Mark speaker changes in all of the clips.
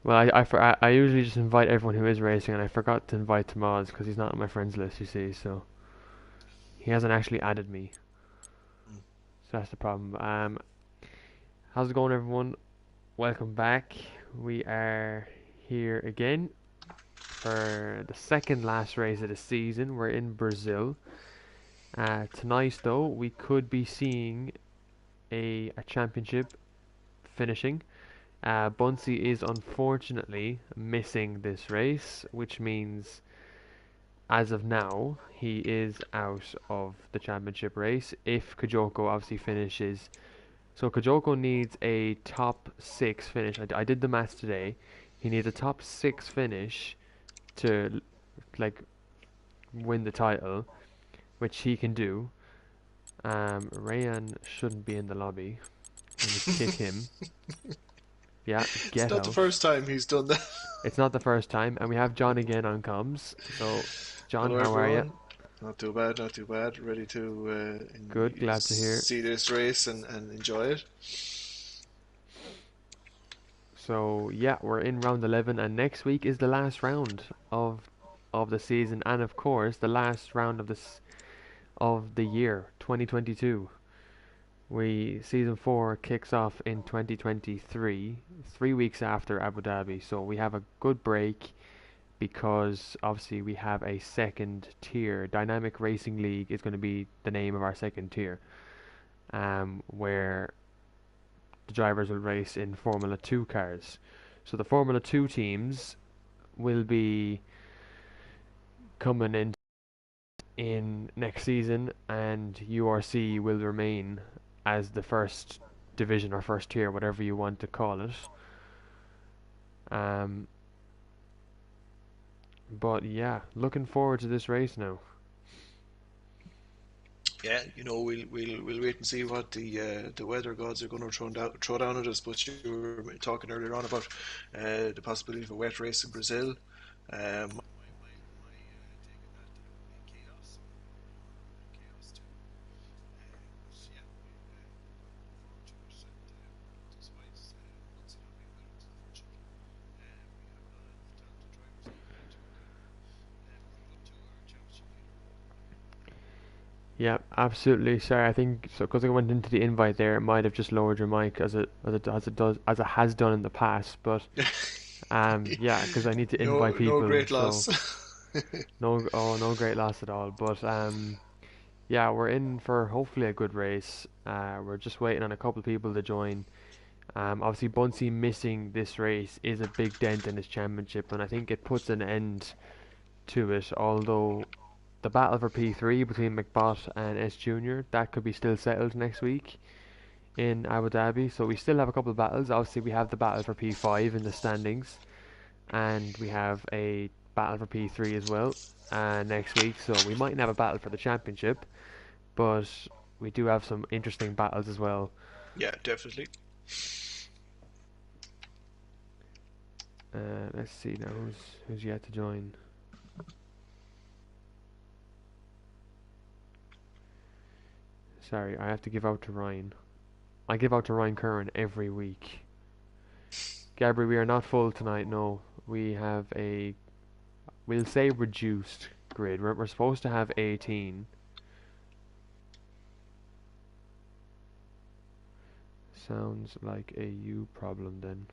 Speaker 1: Well, I usually just invite everyone who is racing, and I forgot to invite Tamaz because he's not on my friends list, you see, so he hasn't actually added me.
Speaker 2: Mm.
Speaker 1: So that's the problem. How's it going, everyone? Welcome back. We are here again for the second last race of the season. We're in Brazil. Tonight, though, we could be seeing a championship finishing. Bunsey is unfortunately missing this race, which means as of now he is out of the championship race. If Kajoko obviously finishes, so Kajoko needs a top six finish. I did the maths today. He needs a top six finish to like win the title, which he can do. Rayan shouldn't be in the lobby. Let me kick him. Yeah,
Speaker 2: It's
Speaker 1: get
Speaker 2: not the
Speaker 1: out.
Speaker 2: first time he's done that.
Speaker 1: It's not the first time, and we have John again on comms. So, John,
Speaker 2: Hello,
Speaker 1: how are you?
Speaker 2: everyone. Not too bad, not too bad. Ready to
Speaker 1: Good, glad to hear.
Speaker 2: see this race and enjoy it.
Speaker 1: So, yeah, we're in round 11, and next week is the last round of the season, and of course, the last round of this of the year 2022. We season 4 kicks off in 2023, 3 weeks after Abu Dhabi. So we have a good break because obviously we have a second tier. Dynamic Racing League is going to be the name of our second tier, where the drivers will race in Formula 2 cars. So the Formula 2 teams will be coming in next season, and URC will remain as the first division or first tier, whatever you want to call it. Um, but yeah, looking forward to this race now.
Speaker 2: Yeah, we'll wait and see what the weather gods are going to throw down at us. But you were talking earlier on about the possibility of a wet race in Brazil. My take on that it will be chaos. It will be chaos too. But yeah, we're looking forward to it. And despite Muncie not being with us, unfortunately, we have a lot of talented drivers leaving to move up to our championship leader.
Speaker 1: Yeah, absolutely. Sorry, I think so because I went into the invite there. It might have just lowered your mic as it has done in the past. But yeah, because I need to invite
Speaker 2: No
Speaker 1: people.
Speaker 2: great
Speaker 1: So
Speaker 2: loss.
Speaker 1: no great loss at all. But yeah, we're in for hopefully a good race. We're just waiting on a couple of people to join. Obviously, Bunsey missing this race is a big dent in his championship, and I think it puts an end to it. Although the battle for P3 between McBot and S Junior that could be still settled next week in Abu Dhabi. So we still have a couple of battles. Obviously, we have the battle for P5 in the standings, and we have a battle for P3 as well next week. So we mightn't have a battle for the championship, but we do have some interesting battles as well.
Speaker 2: Yeah, definitely.
Speaker 1: Let's see now who's yet to join. Sorry, I have to give out to Ryan. I give out to Ryan Curran every week. Gabri, we are not full tonight. No, we have a we'll say reduced grid. We're supposed to have 18. Sounds like a you problem then.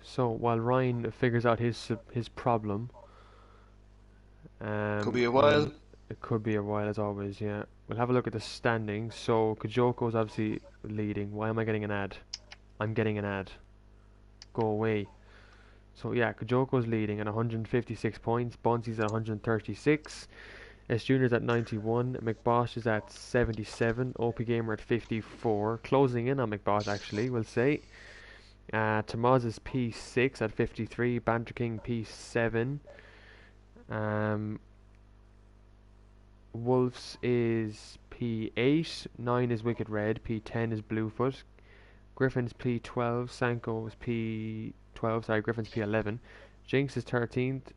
Speaker 1: So while Ryan figures out his problem,
Speaker 2: Could be a
Speaker 1: we'll
Speaker 2: while.
Speaker 1: it could be a while as always. Yeah, we'll have a look at the standings. So Kajoko's obviously leading. Why am I getting an ad? I'm getting an ad. Go away. So yeah, Kajoko's leading at 156 points. Bonsi's at 136. S Junior's at 91, McBosh is at 77, OP Gamer at 54, closing in on McBosh actually, we'll say. Tamaz is P6 at 53, Banter King P7, um, Wolves is P8, 9 is Wicked Red, P10 is Bluefoot, Griffin's P12, Sanko is P12, sorry, Griffin's P11, Jinx is 13th,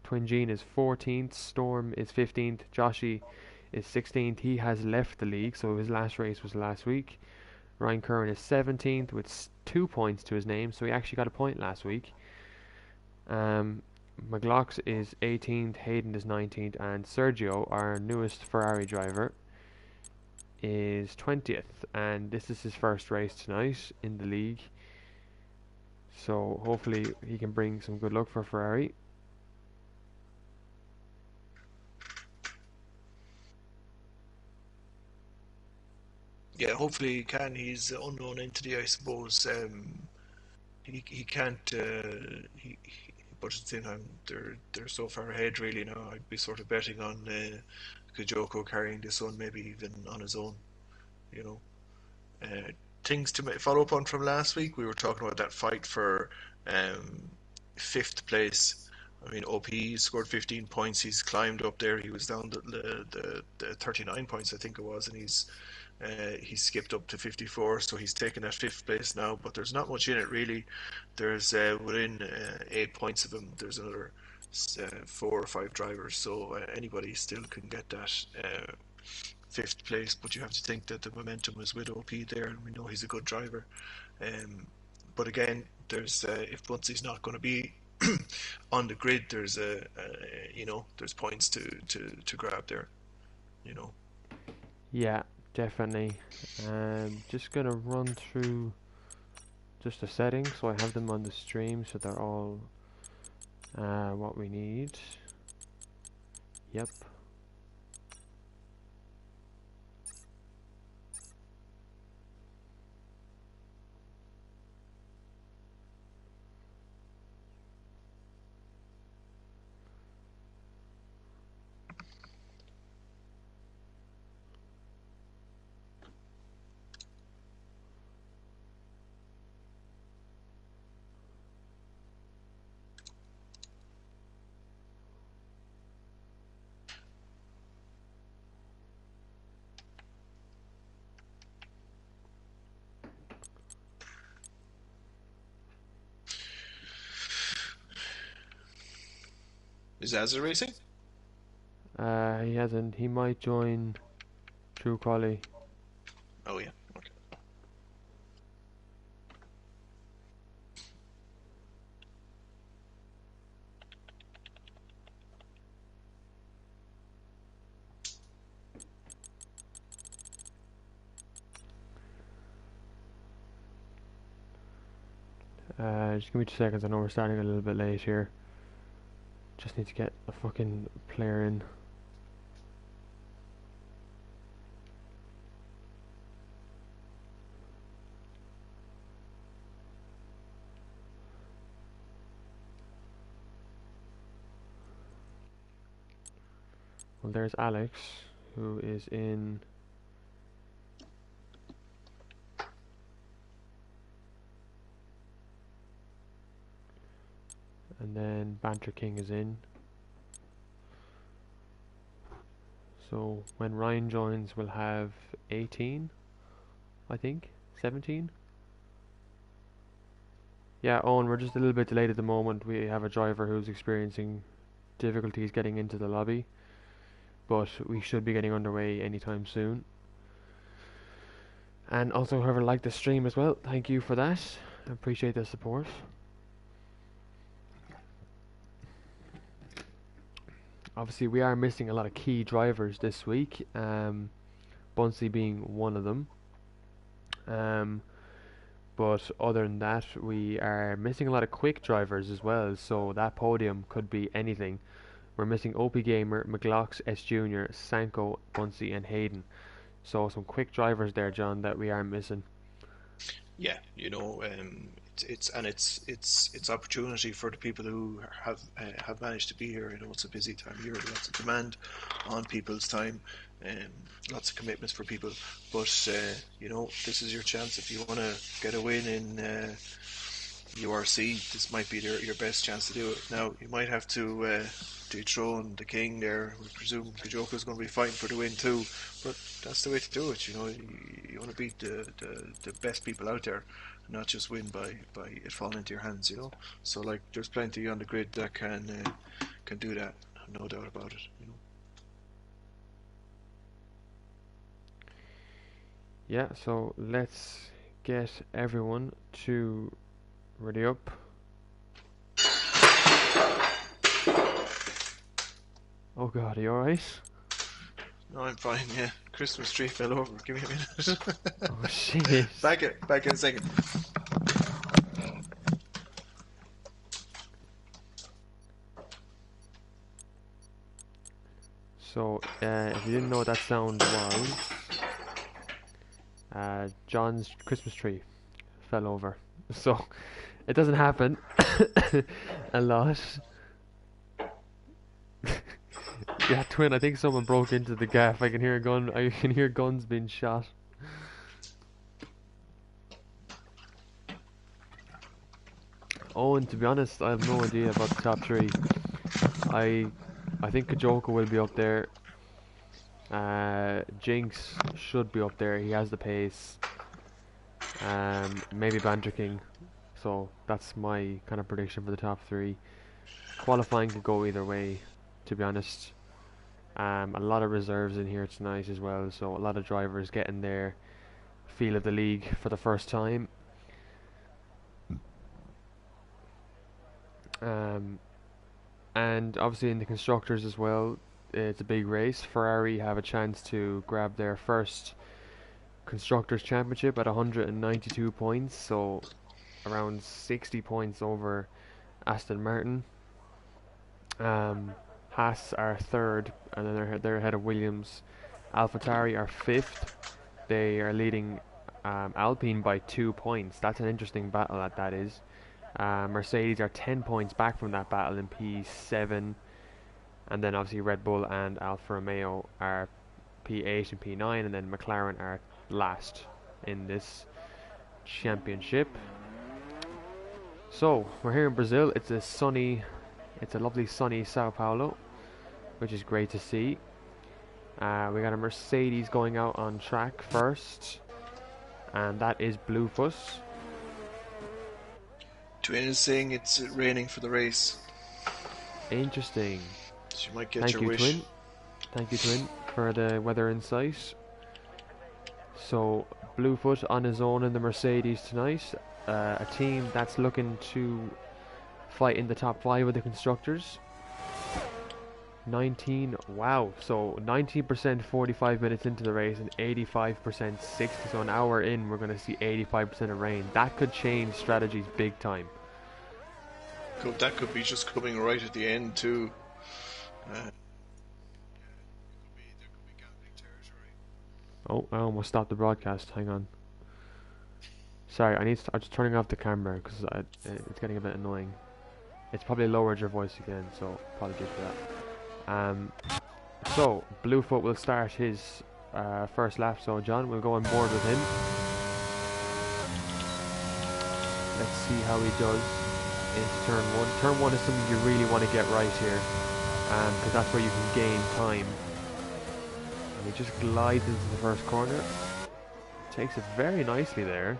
Speaker 1: Twin Gene is 14th, Storm is 15th, Joshy is 16th. He has left the league, so his last race was last week. Ryan Curran is 17th with 2 points to his name, so he actually got a point last week. Um, McLox is 18th, Hayden is 19th, and Sergio, our newest Ferrari driver, is 20th. And this is his first race tonight in the league, so hopefully he can bring some good luck for Ferrari.
Speaker 2: Yeah, hopefully he can. He's an unknown entity, I suppose. He can't. But at the same time, they're so far ahead. Really, now I'd be sort of betting on Kajoko carrying this one, maybe even on his own. You know, uh, things to follow up on from last week. We were talking about that fight for um, fifth place. I mean, OP scored 15 points. He's climbed up there. He was down the 39 points, I think it was, and he skipped up to 54, so he's taken that fifth place now. But there's not much in it really. There's within 8 points of him. There's another 4 or 5 drivers, so anybody still can get that fifth place. But you have to think that the momentum is with OP there, and we know he's a good driver. Um, but again, there's if Bunce's not going to be on the grid, there's there's points to grab there. You know.
Speaker 1: Yeah, definitely. Just gonna run through just the settings so I have them on the stream so they're all what we need. Yep.
Speaker 2: Is Azza racing?
Speaker 1: He hasn't. He might join True Quali.
Speaker 2: Oh yeah. Okay.
Speaker 1: Just give me 2 seconds. I know we're starting a little bit late here. Just need to get a fucking player in. Well, there's Alex, who is in. And then Banter King is in. So when Ryan joins, we'll have 18, I think, 17. Yeah, Owen, we're just a little bit delayed at the moment. We have a driver who's experiencing difficulties getting into the lobby, but we should be getting underway anytime soon. And also, whoever liked the stream as well, thank you for that. I appreciate the support. Obviously, we are missing a lot of key drivers this week, Bunsey being one of them. Um, but other than that, we are missing a lot of quick drivers as well, so that podium could be anything. We're missing OP Gamer, McLox, S Junior, Sanko, Bunsey, and Hayden. So some quick drivers there, John, that we are missing.
Speaker 2: Yeah, it's opportunity for the people who have managed to be here. You know, it's a busy time of year, lots of demand on people's time, um, lots of commitments for people. But you know, this is your chance if you want to get a win in URC. This might be your best chance to do it. Now you might have to dethrone the king there. We presume Kajoko's going to be fighting for the win too, but that's the way to do it. You know, you want to beat the best people out there, not just win by it falling into your hands. You know, so like there's plenty on the grid that can do that. No doubt about it. You know.
Speaker 1: Yeah, so let's get everyone to ready up. Oh god, are you alright?
Speaker 2: No, I'm fine. Yeah, Christmas tree fell over. Give me a minute.
Speaker 1: Oh shit.
Speaker 2: Back in a second.
Speaker 1: So, if you didn't know what that sound was, John's Christmas tree fell over. So, it doesn't happen a lot. Yeah, twin, I think someone broke into the gaff. I can hear a gun. I can hear guns being shot. Oh, and to be honest, I have no idea about the top three. I think Kajoko will be up there. Jinx should be up there. He has the pace. Maybe Banter King. So that's my kind of prediction for the top three. Qualifying could go either way, to be honest. A lot of reserves in here tonight as well, so a lot of drivers getting their feel of the league for the first time. And obviously in the constructors as well, it's a big race. Ferrari have a chance to grab their first constructors championship at 192 points, so around 60 points over Aston Martin. Haas are third, and then they're ahead of Williams. AlphaTauri are fifth. They are leading Alpine by 2 points. That's an interesting battle that is. Mercedes are 10 points back from that battle in P7, and then obviously Red Bull and Alfa Romeo are P8 and P9, and then McLaren are last in this championship. So we're here in Brazil. It's a lovely sunny Sao Paulo, which is great to see. We got a Mercedes going out on track first, and that is Bluefoot.
Speaker 2: Twin is saying it's raining for the race.
Speaker 1: Interesting.
Speaker 2: So you might get your wish.
Speaker 1: Thank you, Twin, for the weather insight. So Bluefoot on his own in the Mercedes tonight. A team that's looking to fight in the top 5 of the constructors. 19, wow, so 19% 45 minutes into the race and 85% 60, so an hour in we're going to see 85% of rain. That could change strategies big time.
Speaker 2: That could be just coming right at the end too.
Speaker 1: Oh, I almost stopped the broadcast, hang on. Sorry, I'm just turning off the camera because it's getting a bit annoying. It's probably lowered your voice again, so apologies for that. So Bluefoot will start his first lap, so John will go on board with him. Let's see how he does into turn 1. Turn 1 is something you really want to get right here, because that's where you can gain time. And he just glides into the first corner. Takes it very nicely there.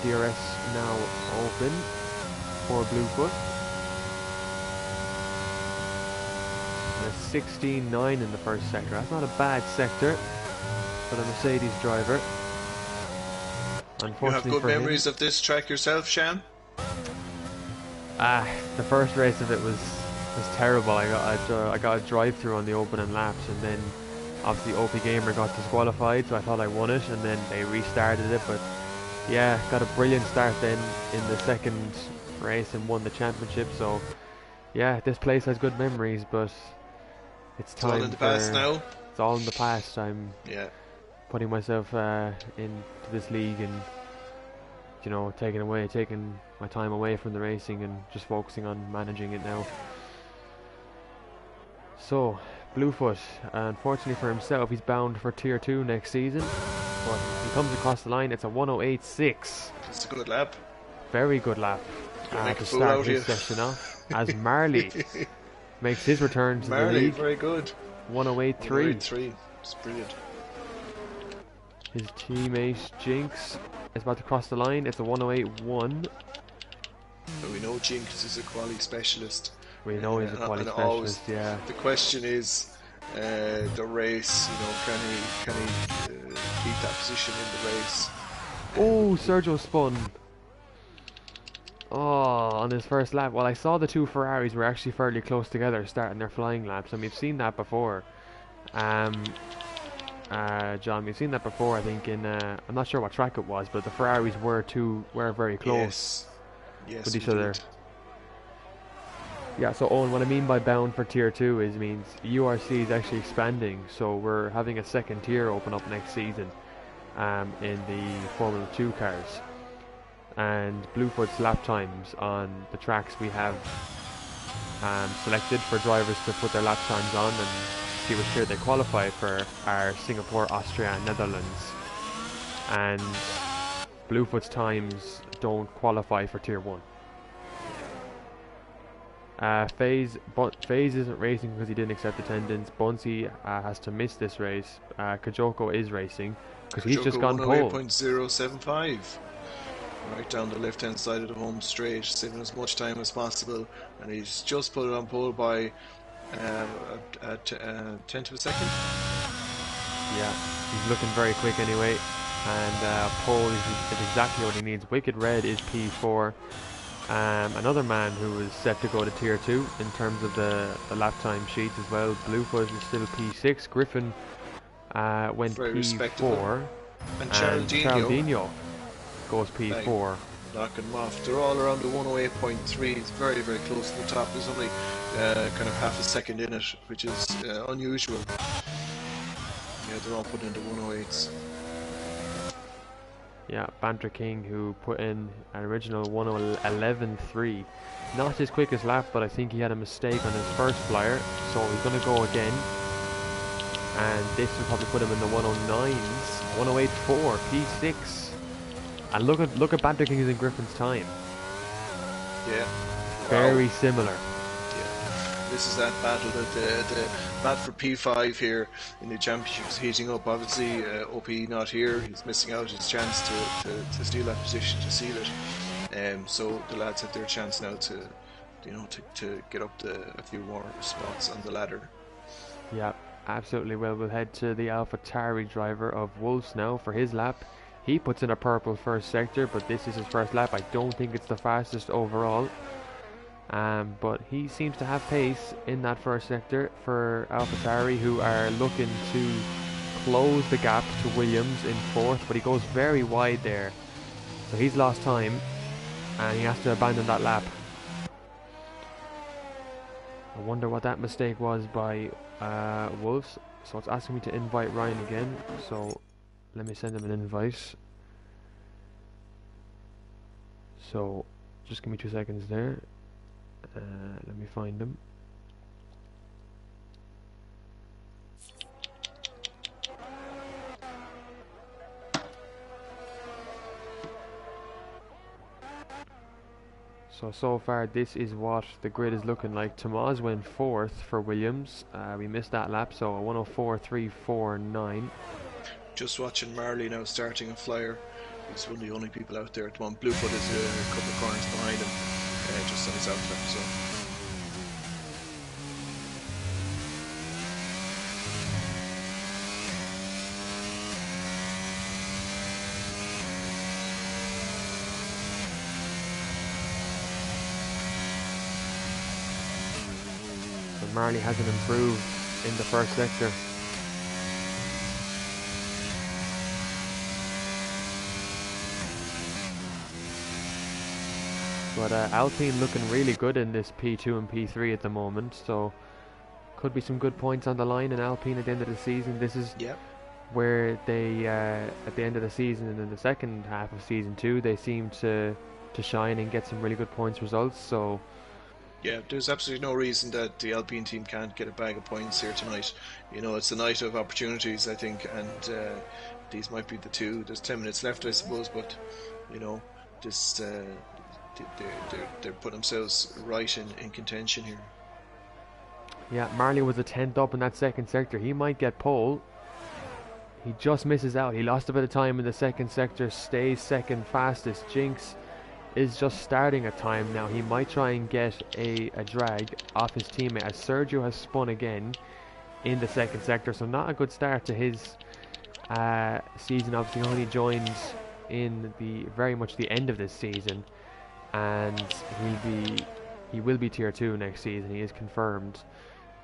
Speaker 1: DRS now open for Bluefoot. And a 16.9 in the first sector. That's not a bad sector for the Mercedes driver.
Speaker 2: You have good memories of this track yourself, Sham?
Speaker 1: The first race of it was terrible. I got a drive-through on the opening laps, and then obviously OP Gamer got disqualified, so I thought I won it, and then they restarted it. But yeah, got a brilliant start then in the second race and won the championship. So yeah, this place has good memories, but it's time.
Speaker 2: It's all in the past now.
Speaker 1: It's all in the past. I'm
Speaker 2: putting
Speaker 1: myself into this league and you know, taking my time away from the racing and just focusing on managing it now. So, Bluefoot, unfortunately for himself, he's bound for Tier 2 next season. But he comes across the line, it's a 108.6.
Speaker 2: It's a good lap.
Speaker 1: Very good lap
Speaker 2: Make
Speaker 1: to
Speaker 2: a fool
Speaker 1: start
Speaker 2: out of you.
Speaker 1: his session off. As Marley makes his return to the
Speaker 2: Marley,
Speaker 1: league.
Speaker 2: very good.
Speaker 1: 108.3.
Speaker 2: 108.3. It's brilliant.
Speaker 1: His teammate Jinx is about to cross the line. It's a 108.1.
Speaker 2: But we know Jinx is a quality specialist.
Speaker 1: We know he's a quality specialist, yeah.
Speaker 2: The question is, the race. You know, can he keep that position in the race?
Speaker 1: Oh, Sergio spun. Oh, on his first lap. Well, I saw the two Ferraris were actually fairly close together starting their flying laps, and we've seen that before. John, we've seen that before. I think in I'm not sure what track it was, but the Ferraris were very close with each other. Yeah. So Owen, what I mean by bound for Tier 2 is means URC is actually expanding. So we're having a second tier open up next season, in the Formula 2 cars. And Bluefoot's lap times on the tracks we have selected for drivers to put their lap times on and see which tier they qualify for are Singapore, Austria and Netherlands. And Bluefoot's times don't qualify for Tier 1. FaZe isn't racing because he didn't accept attendance. Bunsey has to miss this race. Kajoko is racing because he's just gone pole.
Speaker 2: 108.075. Right down the left hand side of the home straight, saving as much time as possible, and he's just put it on pole by a tenth of a second.
Speaker 1: Yeah, he's looking very quick anyway, and pole is exactly what he needs. Wicked Red is P4. Another man who is set to go to Tier 2 in terms of the lap time sheet as well. Bluefoot is still P6. Griffin went
Speaker 2: Very
Speaker 1: P4,
Speaker 2: and
Speaker 1: Geraldinho goes P4.
Speaker 2: Knocking them off. They're all around the 108.3. It's very, very close to the top. There's only kind of half a second in it, which is unusual. Yeah, they're all put into 108s.
Speaker 1: Yeah, Banter King, who put in an original 111.3. Not his quickest lap, but I think he had a mistake on his first flyer, so he's going to go again. And this will probably put him in the 109s. 108.4, P6. And look at Banter King's and Griffin's time.
Speaker 2: Yeah.
Speaker 1: Very similar.
Speaker 2: Yeah. This is that battle, the battle for P5 here in the championships heating up. Obviously, OP not here. He's missing out his chance to steal that position, to seal it. So the lads have their chance now to get up a few more spots on the ladder.
Speaker 1: Yeah, absolutely. Well, we'll head to the AlphaTauri driver of Wolves now for his lap. He puts in a purple first sector, but this is his first lap. I don't think it's the fastest overall. But he seems to have pace in that first sector for AlphaTauri, who are looking to close the gap to Williams in fourth, but he goes very wide there. So he's lost time, and he has to abandon that lap. I wonder what that mistake was by Wolves. So it's asking me to invite Ryan again. So let me send him an invite. So just give me 2 seconds there. Let me find him. So far this is what the grid is looking like. Tomas went fourth for Williams. We missed that lap, so a 104.349.
Speaker 2: Just watching Marley now starting a flyer. He's one of the only people out there at the moment. Bluefoot is a couple of corners behind him, just on his outlap. So
Speaker 1: Marley hasn't improved in the first sector. But Alpine looking really good in this P2 and P3 at the moment, so could be some good points on the line in Alpine at the end of the season. This is where they at the end of the season and in the second half of season 2 they seem to shine and get some really good points results. So
Speaker 2: Yeah, there's absolutely no reason that the Alpine team can't get a bag of points here tonight. You know, it's a night of opportunities, I think, and these might be the two. There's 10 minutes left, I suppose, but you know, this they're putting themselves right in contention here.
Speaker 1: yeah, Marley was a 10th up in that second sector. He might get pole. He just misses out. He lost a bit of time in the second sector, stays second fastest. Jinx is just starting a time now. He might try and get a drag off his teammate as Sergio has spun again in the second sector. So not a good start to his season. Obviously only joined in the very much the end of this season, and he will be tier 2 next season. He is confirmed.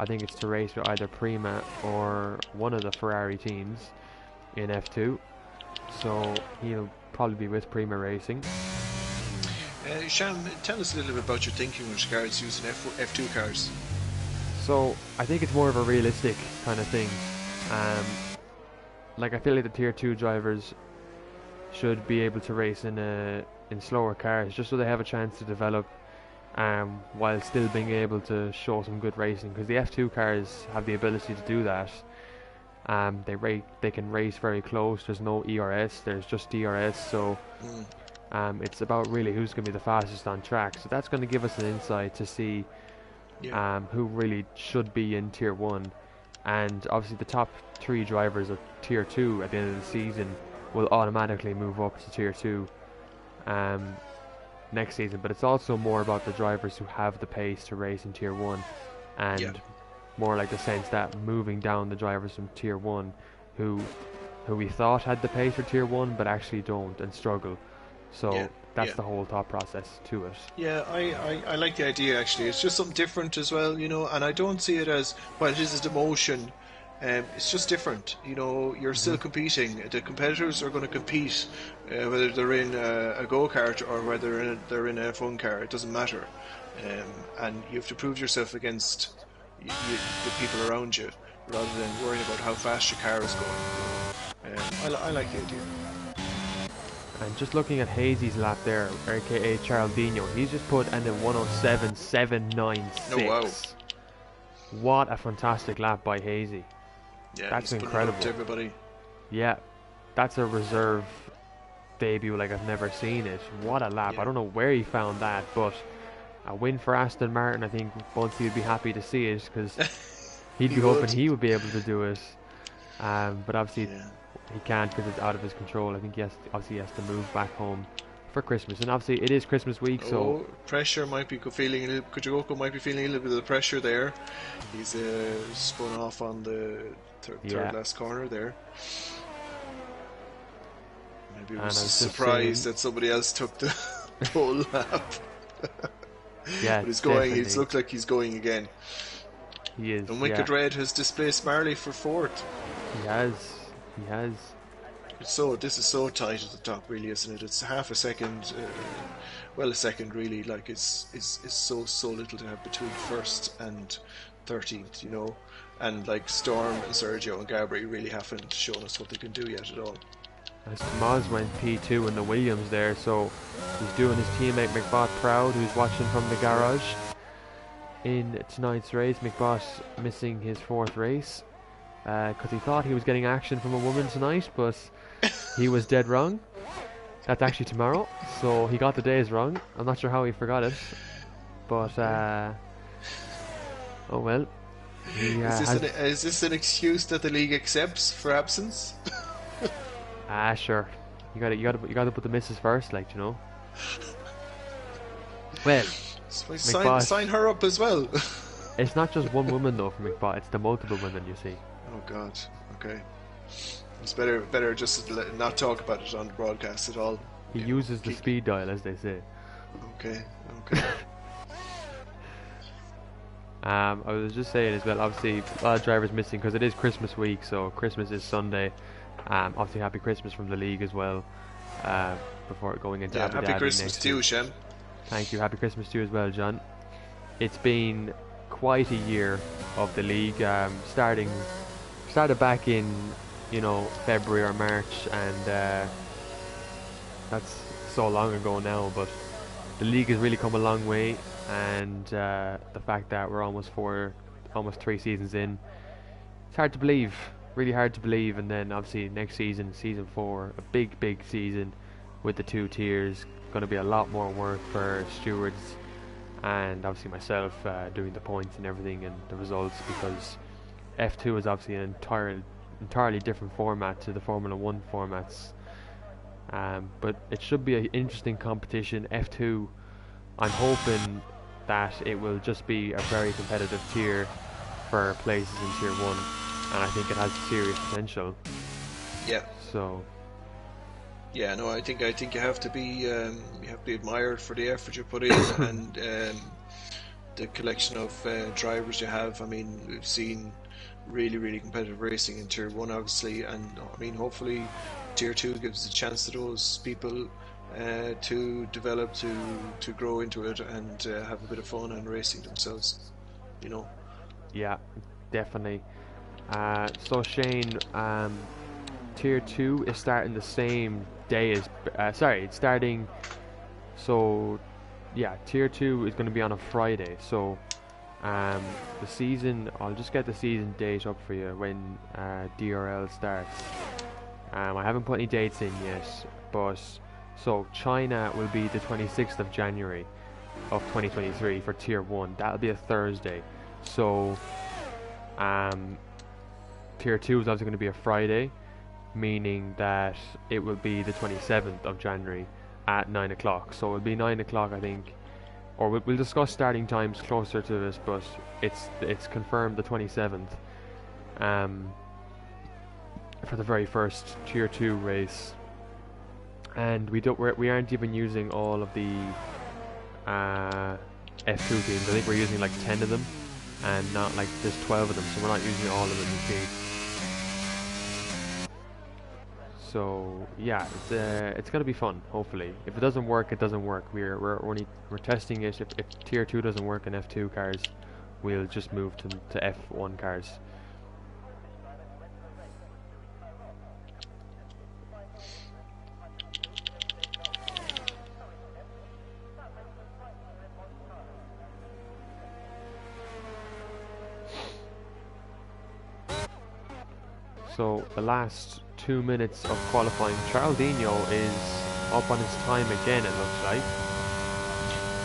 Speaker 1: I think it's to race with either Prima or one of the Ferrari teams in F2. So he'll probably be with Prima Racing.
Speaker 2: Sham, tell us a little bit about your thinking with regards to using F2 cars.
Speaker 1: So I think it's more of a realistic kind of thing. Like I feel like the tier 2 drivers should be able to race in slower cars just so they have a chance to develop while still being able to show some good racing, because the F2 cars have the ability to do that. They can race very close. There's no ERS, there's just DRS, so it's about really who's going to be the fastest on track. So that's going to give us an insight to see who really should be in tier 1. And obviously the top 3 drivers of tier 2 at the end of the season will automatically move up to tier 2 next season. But it's also more about the drivers who have the pace to race in tier 1, and more like the sense that moving down the drivers from tier 1 who we thought had the pace for tier 1 but actually don't and struggle. So that's the whole thought process to it.
Speaker 2: Yeah, I like the idea actually. It's just something different as well, you know, and I don't see it as, well, it is a demotion. It's just different, you know. You're still competing. The competitors are going to compete, whether they're in a go-kart or whether they're in a fun car. It doesn't matter, and you have to prove yourself against the people around you, rather than worrying about how fast your car is going. I like the idea.
Speaker 1: And just looking at Hazy's lap there, aka Charaldinho, he's just put in a 107.796.
Speaker 2: Oh wow!
Speaker 1: What a fantastic lap by Hazy.
Speaker 2: Yeah,
Speaker 1: that's
Speaker 2: he's
Speaker 1: incredible.
Speaker 2: Up to everybody.
Speaker 1: Yeah, that's a reserve debut like I've never seen it. What a lap! I don't know where he found that, but a win for Aston Martin. I think Bunty would be happy to see it, because he'd be hoping he would be able to do it. But obviously he can't because it's out of his control. I think he has to move back home for Christmas, and obviously it is Christmas week, so
Speaker 2: pressure might be feeling. Kujigoko might be feeling a little bit of the pressure there. He's spun off on the third last corner there. Maybe he was surprised that somebody else took the whole lap.
Speaker 1: Yeah,
Speaker 2: but he's going. It looks like he's going again.
Speaker 1: He is.
Speaker 2: And Wicked Red has displaced Marley for 4th.
Speaker 1: He has.
Speaker 2: So this is so tight at the top, really, isn't it? It's half a second, a second really. Like it's so little to have between 1st and 13th, you know. And like Storm and Sergio and Gabri really haven't shown us what they can do yet at all.
Speaker 1: As Maz went P2 in the Williams there, so he's doing his teammate McBot proud, who's watching from the garage in tonight's race. McBot missing his 4th race because he thought he was getting action from a woman tonight, but he was dead wrong. That's actually tomorrow, so he got the days wrong. I'm not sure how he forgot it, but oh well.
Speaker 2: Is this an excuse that the league accepts for absence?
Speaker 1: Sure. You gotta put the misses first, like, you know. Well,
Speaker 2: sign her up as well.
Speaker 1: It's not just one woman though for McBot; it's the multiple women you see.
Speaker 2: Oh God. Okay. It's better just not talk about it on the broadcast at all.
Speaker 1: He uses the speed dial, as they say.
Speaker 2: Okay.
Speaker 1: I was just saying as well, obviously a lot of drivers missing because it is Christmas week, so Christmas is Sunday. Obviously happy Christmas from the league as well, before going into Abu Dhabi
Speaker 2: happy Christmas
Speaker 1: next
Speaker 2: to you,
Speaker 1: week.
Speaker 2: Shem.
Speaker 1: Thank you, happy Christmas to you as well, John. It's been quite a year of the league, started back in you know, February or March, and that's so long ago now. But the league has really come a long way, and the fact that we're almost 3 seasons in, it's hard to believe, really hard to believe. And then obviously next season, season 4, a big season with the 2 tiers. Going to be a lot more work for stewards and obviously myself doing the points and everything and the results, because F2 is obviously an entirely different format to the Formula 1 formats. But it should be an interesting competition. F2, I'm hoping that it will just be a very competitive tier for places in Tier 1, and I think it has serious potential.
Speaker 2: Yeah.
Speaker 1: So,
Speaker 2: Yeah, no, I think you have to be admired for the effort you put in and the collection of drivers you have. I mean, we've seen really competitive racing in Tier 1, obviously, and I mean, hopefully, Tier 2 gives a chance to those people to develop, to grow into it, and have a bit of fun and racing themselves. You know.
Speaker 1: yeah, definitely. So Shane, Tier 2 is starting the same day as. Sorry, it's starting. So, yeah, Tier 2 is going to be on a Friday. So, the season. I'll just get the season date up for you when DRL starts. I haven't put any dates in yet, but. So, China will be the 26th of January of 2023 for Tier 1. That'll be a Thursday. So, um, Tier 2 is obviously going to be a Friday, meaning that it will be the 27th of January at 9 o'clock. So it'll be 9 o'clock, I think, or we'll discuss starting times closer to this, but it's confirmed the 27th um, for the very first Tier 2 race. And we aren't even using all of the F2 teams. I think we're using like 10 of them, and not like there's 12 of them, so we're not using all of them, you see. So yeah, it's gonna be fun. Hopefully, if it doesn't work, it doesn't work. We're testing it. If Tier 2 doesn't work in F2 cars, we'll just move to F1 cars. So the last 2 minutes of qualifying, Charles Dino is up on his time again. It looks like.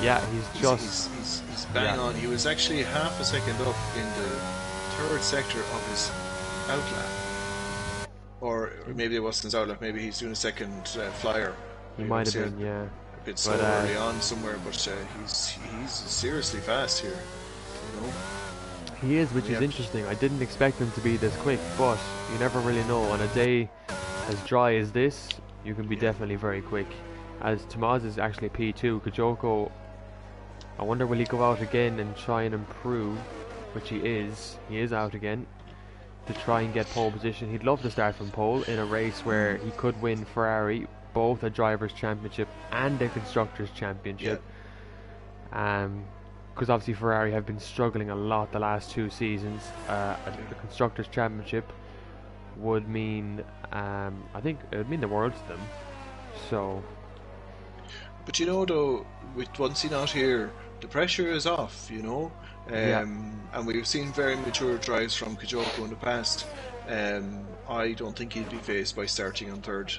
Speaker 1: Yeah,
Speaker 2: He's bang on. He was actually half a second up in the third sector of his outlap, or maybe it wasn't his outlap. Maybe he's doing a second flyer.
Speaker 1: He might have been, yeah.
Speaker 2: A bit slow early on somewhere, but he's seriously fast here. You know.
Speaker 1: He is, which is interesting. I didn't expect him to be this quick, but you never really know. On a day as dry as this, you can be definitely very quick. As Tomaz is actually P2, Kajoko, I wonder will he go out again and try and improve, which he is. He is out again to try and get pole position. He'd love to start from pole in a race where he could win Ferrari, both a Drivers' Championship and a Constructors' Championship. Because obviously Ferrari have been struggling a lot the last 2 seasons. The Constructors' Championship would mean, I think it would mean the world to them. So,
Speaker 2: but you know, though, with Bunsie not here, the pressure is off. You know, and we've seen very mature drives from Kajoko in the past. I don't think he'd be faced by starting on third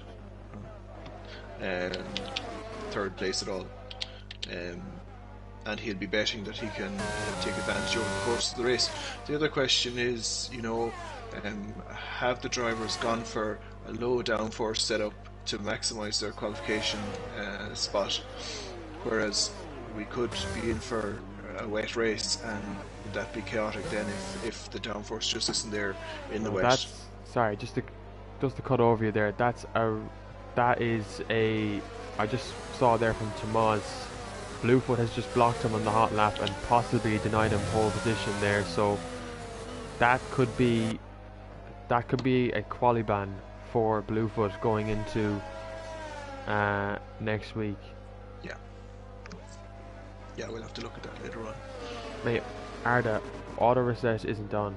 Speaker 2: place at all. And he'll be betting that he can take advantage over the course of the race. The other question is, you know, have the drivers gone for a low downforce setup to maximise their qualification spot, whereas we could be in for a wet race and that be chaotic then if the downforce just isn't there in the wet.
Speaker 1: Sorry, just to cut over you there. I just saw there from Tomaz. Bluefoot has just blocked him on the hot lap and possibly denied him pole position there, so that could be a quali ban for Bluefoot going into next week.
Speaker 2: Yeah, we'll have to look at that later on.
Speaker 1: Mate, Arda, auto reset isn't on.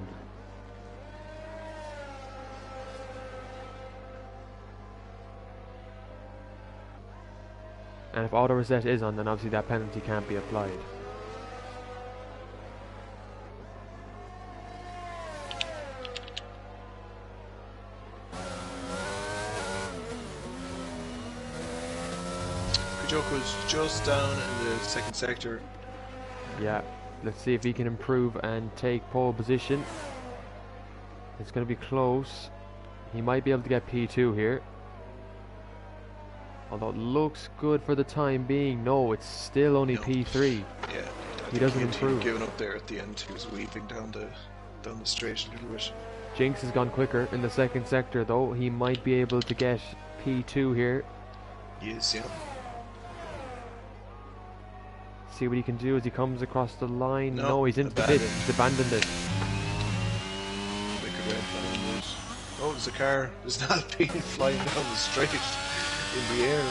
Speaker 1: And if auto reset is on, then obviously that penalty can't be applied.
Speaker 2: Kajoko's just down in the second sector.
Speaker 1: Yeah, let's see if he can improve and take pole position. It's going to be close. He might be able to get P2 here. Although it looks good for the time being. No, it's still only P3.
Speaker 2: Yeah,
Speaker 1: he doesn't improve.
Speaker 2: Giving up there at the end. He was weaving down the straight a little bit.
Speaker 1: Jinx has gone quicker in the second sector though. He might be able to get P2 here.
Speaker 2: Yes, yeah.
Speaker 1: See what he can do as he comes across the line. No, he's into the pit. He's abandoned it.
Speaker 2: Wicked red flying. Oh, there's a car. There's an Alpine flying down the straight in the air.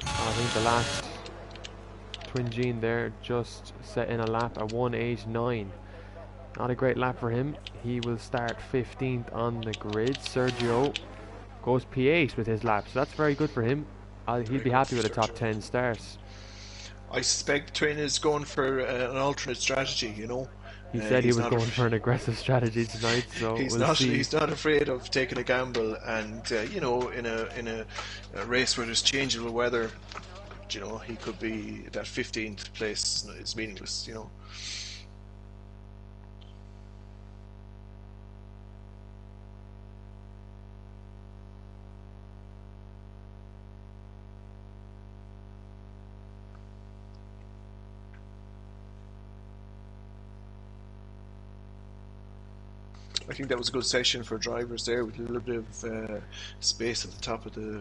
Speaker 1: I think the last Twin Gene there just set in a lap at 1:89. Not a great lap for him. He will start 15th on the grid. Sergio goes P8 with his lap, so that's very good for him. He'll be happy with a top 10 start.
Speaker 2: I suspect Twin is going for an alternate strategy, you know.
Speaker 1: He said he was going for an aggressive strategy tonight, so
Speaker 2: he's not afraid of taking a gamble, and you know, in a race where there's changeable weather, you know, he could be that 15th place is meaningless, you know. I think that was a good session for drivers there, with a little bit of space at the top of the.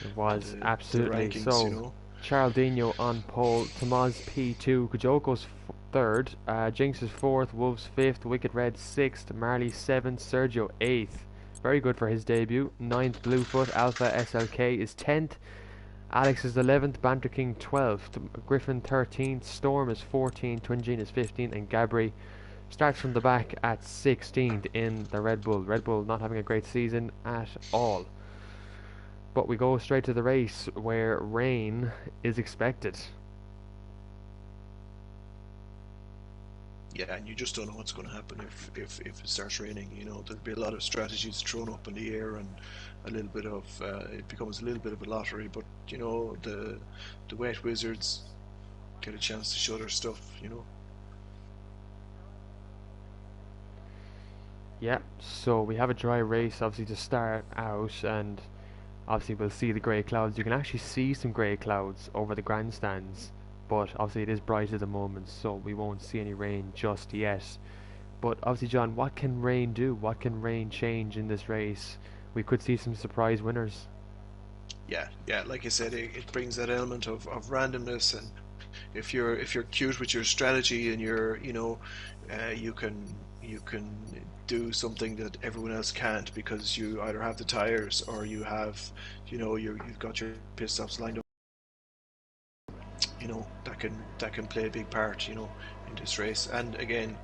Speaker 1: It was absolutely
Speaker 2: the rankings,
Speaker 1: so.
Speaker 2: You know?
Speaker 1: Charaldino on pole, Tomaz P2, Kajoko's third, Jinx is fourth, Wolves fifth, Wicked Red sixth, Marley seventh, Sergio eighth. Very good for his debut. Ninth, Bluefoot Alpha SLK is 10th. Alex is 11th, Banter King 12th, Griffin 13th, Storm is 14th, Twin Gene is 15th, and Gabri starts from the back at 16th in the Red Bull. Red Bull not having a great season at all. But we go straight to the race where rain is expected.
Speaker 2: Yeah, and you just don't know what's going to happen if it starts raining. You know, there'll be a lot of strategies thrown up in the air, and a little bit of it becomes a little bit of a lottery. But you know, the wet wizards get a chance to show their stuff. You know.
Speaker 1: Yeah, so we have a dry race obviously to start out, and obviously we'll see the grey clouds. You can actually see some grey clouds over the grandstands, but obviously it is bright at the moment, so we won't see any rain just yet. But obviously, John, what can rain do? What can rain change in this race? We could see some surprise winners.
Speaker 2: Yeah, like I said, it brings that element of randomness, and if you're cute with your strategy and you can do something that everyone else can't, because you either have the tires or you have, you've got your pit stops lined up. You know, that can play a big part, in this race. And again,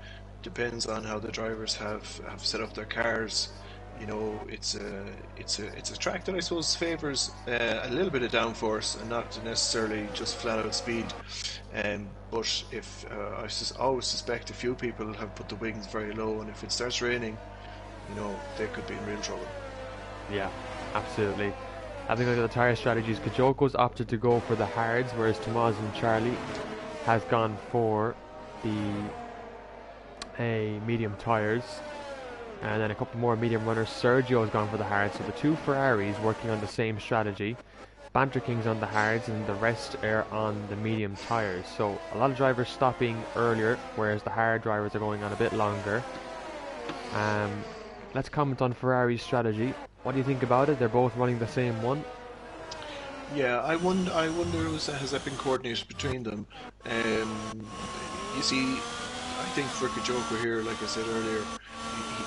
Speaker 2: depends on how the drivers have set up their cars. You know, it's a track that I suppose favours a little bit of downforce and not necessarily just flat out speed. But if I always suspect a few people have put the wings very low, and if it starts raining, they could be in real trouble.
Speaker 1: Yeah, absolutely. Having a look at the tyre strategies, Kajoko's opted to go for the hards, whereas Tomaz and Charlie has gone for the medium tyres. And then a couple more medium runners. Sergio has gone for the hards, so the two Ferraris working on the same strategy. Banter King's on the hards, and the rest are on the medium tyres. So a lot of drivers stopping earlier, whereas the hard drivers are going on a bit longer. Let's comment on Ferrari's strategy. What do you think about it? They're both running the same one.
Speaker 2: Yeah, I wonder has that been coordinated between them? You see, I think for Kajoko here, like I said earlier,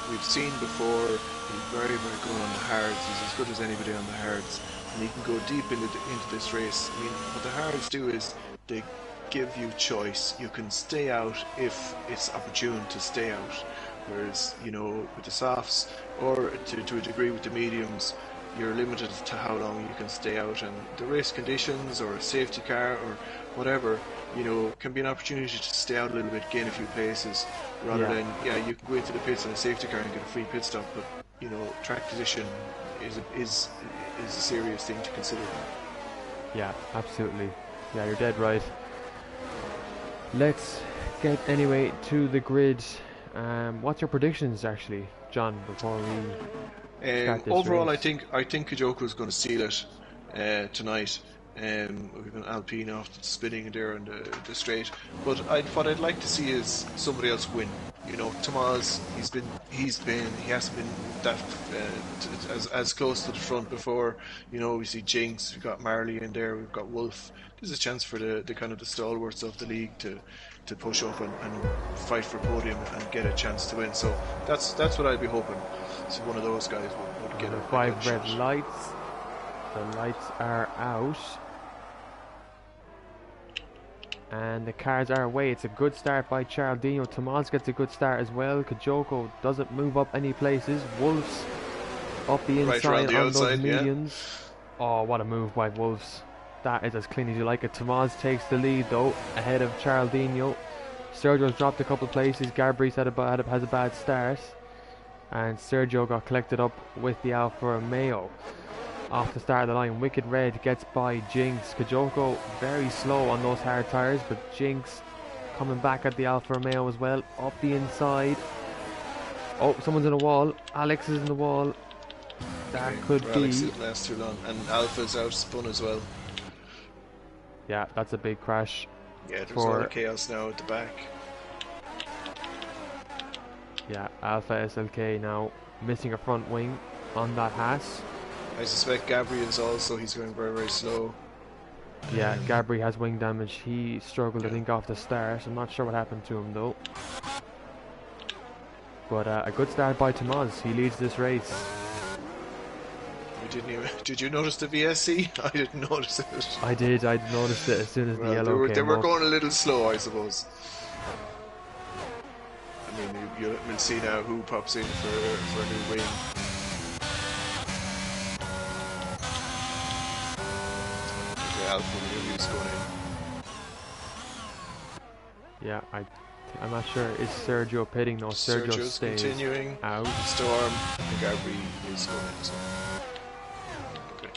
Speaker 2: we've seen before, he's very, very good on the hards. He's as good as anybody on the hards, and he can go deep into this race. I mean, what the hards do is they give you choice. You can stay out if it's opportune to stay out, Whereas, you know, with the softs, or to a degree with the mediums, you're limited to how long you can stay out, and the race conditions or a safety car or whatever, you know, can be an opportunity to stay out a little bit, gain a few places, rather
Speaker 1: Yeah,
Speaker 2: than, yeah, you can go into the pits in a safety car and get a free pit stop, but, you know, track position is a serious thing to consider.
Speaker 1: yeah, absolutely. Yeah, you're dead right. Let's get anyway to the grid. What's your predictions actually, John, before we start this
Speaker 2: Overall,
Speaker 1: race?
Speaker 2: I think Kajoko's going to steal it tonight. We've an Alpine off spinning there in the straight, but what I'd like to see is somebody else win. You know, Tomas, he hasn't been that as close to the front before. You know, we see Jinx, we've got Marley in there, we've got Wolf. There's a chance for the kind of the stalwarts of the league to push up and fight for podium and get a chance to win. So that's what I'd be hoping. So one of those guys would get
Speaker 1: The
Speaker 2: a
Speaker 1: five
Speaker 2: good
Speaker 1: red
Speaker 2: shot.
Speaker 1: lights. The lights are out. And the cars are away. It's a good start by Charaldino. Tomas gets a good start as well. Kajoko doesn't move up any places. Wolves up the
Speaker 2: Right around
Speaker 1: inside
Speaker 2: the
Speaker 1: on those
Speaker 2: outside, yeah.
Speaker 1: mediums. Oh, what a move by Wolves. That is as clean as you like it. Tomas takes the lead though, ahead of Charaldino. Sergio's dropped a couple places. Gabri's has a bad start. And Sergio got collected up with the Alfa Romeo. Off the start of the line, Wicked Red gets by Jinx. Kajoko very slow on those hard tyres, but Jinx coming back at the Alfa Romeo as well. Up the inside. Oh, someone's in a wall. Alex is in the wall. That
Speaker 2: Okay,
Speaker 1: could
Speaker 2: well, Alex
Speaker 1: be...
Speaker 2: didn't last too long, and Alpha's out spun as well.
Speaker 1: Yeah, that's a big crash
Speaker 2: Yeah, there's a lot
Speaker 1: for...
Speaker 2: of chaos now at the back.
Speaker 1: Yeah, Alpha SLK now missing a front wing on that Haas.
Speaker 2: I suspect Gabriel's also, he's going very, very slow.
Speaker 1: Yeah, Gabri has wing damage. He struggled, I
Speaker 2: Yeah.
Speaker 1: think, off the start. I'm not sure what happened to him, though. But a good start by Tomas. He leads this race.
Speaker 2: We didn't even, did you notice the VSC? I didn't notice it.
Speaker 1: I did. I noticed it as soon as the
Speaker 2: Well,
Speaker 1: yellow
Speaker 2: they
Speaker 1: came
Speaker 2: were
Speaker 1: up.
Speaker 2: going a little slow, I suppose. I mean, we'll see now who pops in for a new wing. Okay, Alpha Romeo is going in.
Speaker 1: Yeah, I'm not sure. Is Sergio pitting? No, Sergio
Speaker 2: Sergio's
Speaker 1: stays
Speaker 2: continuing.
Speaker 1: out.
Speaker 2: Storm and Gabri is going in. So. Okay.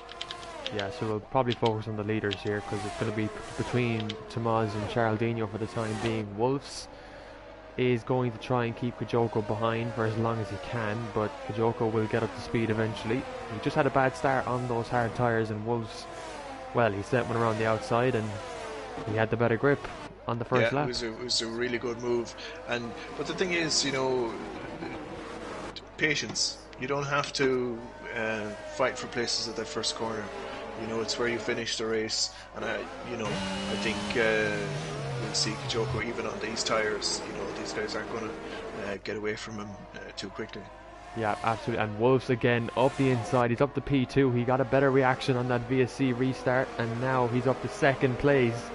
Speaker 1: Yeah, so we'll probably focus on the leaders here because it's going to be between Tomas and Charaldino for the time being. Wolves is going to try and keep Kajoko behind for as long as he can, but Kajoko will get up to speed eventually. He just had a bad start on those hard tyres, and Wolves, well, he sent one around the outside and he had the better grip on the first lap.
Speaker 2: It was a really good move, but the thing is, you know, patience. You don't have to fight for places at that first corner. You know, it's where you finish the race, and I think we'll see Kajoko even on these tyres. You know, these guys aren't going to get away from him too quickly.
Speaker 1: Yeah, absolutely. And Wolves again up the inside. He's up to P2. He got a better reaction on that VSC restart, and now he's up to second place.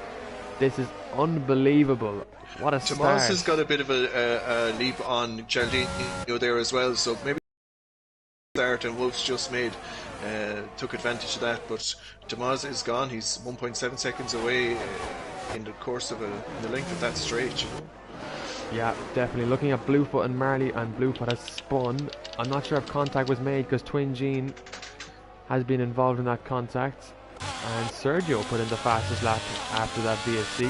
Speaker 1: This is unbelievable. What a
Speaker 2: Tomas
Speaker 1: start.
Speaker 2: has got a bit of a leap on Giardino there as well, so maybe start and Wolves just took advantage of that, but Tomas is gone. He's 1.7 seconds away in the course of in the length of that straight, you know.
Speaker 1: Yeah, definitely. Looking at Bluefoot and Marley, and Bluefoot has spun. I'm not sure if contact was made because Twin Gene has been involved in that contact. And Sergio put in the fastest lap after that VSC.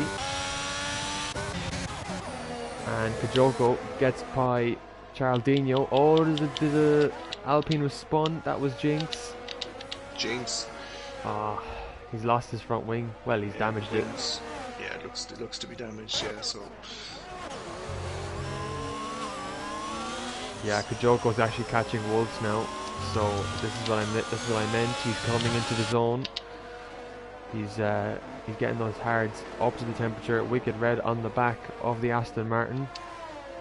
Speaker 1: And Kajoko gets by Charaldino. Oh, there's a Alpine was spun. That was Jinx.
Speaker 2: Jinx.
Speaker 1: Ah, he's lost his front wing. Well, he's damaged it.
Speaker 2: Yeah, it looks to be damaged. Yeah, so.
Speaker 1: Yeah, Kajoko's actually catching Wolves now. So this is what I meant. He's coming into the zone. He's getting those hards up to the temperature. Wicked Red on the back of the Aston Martin.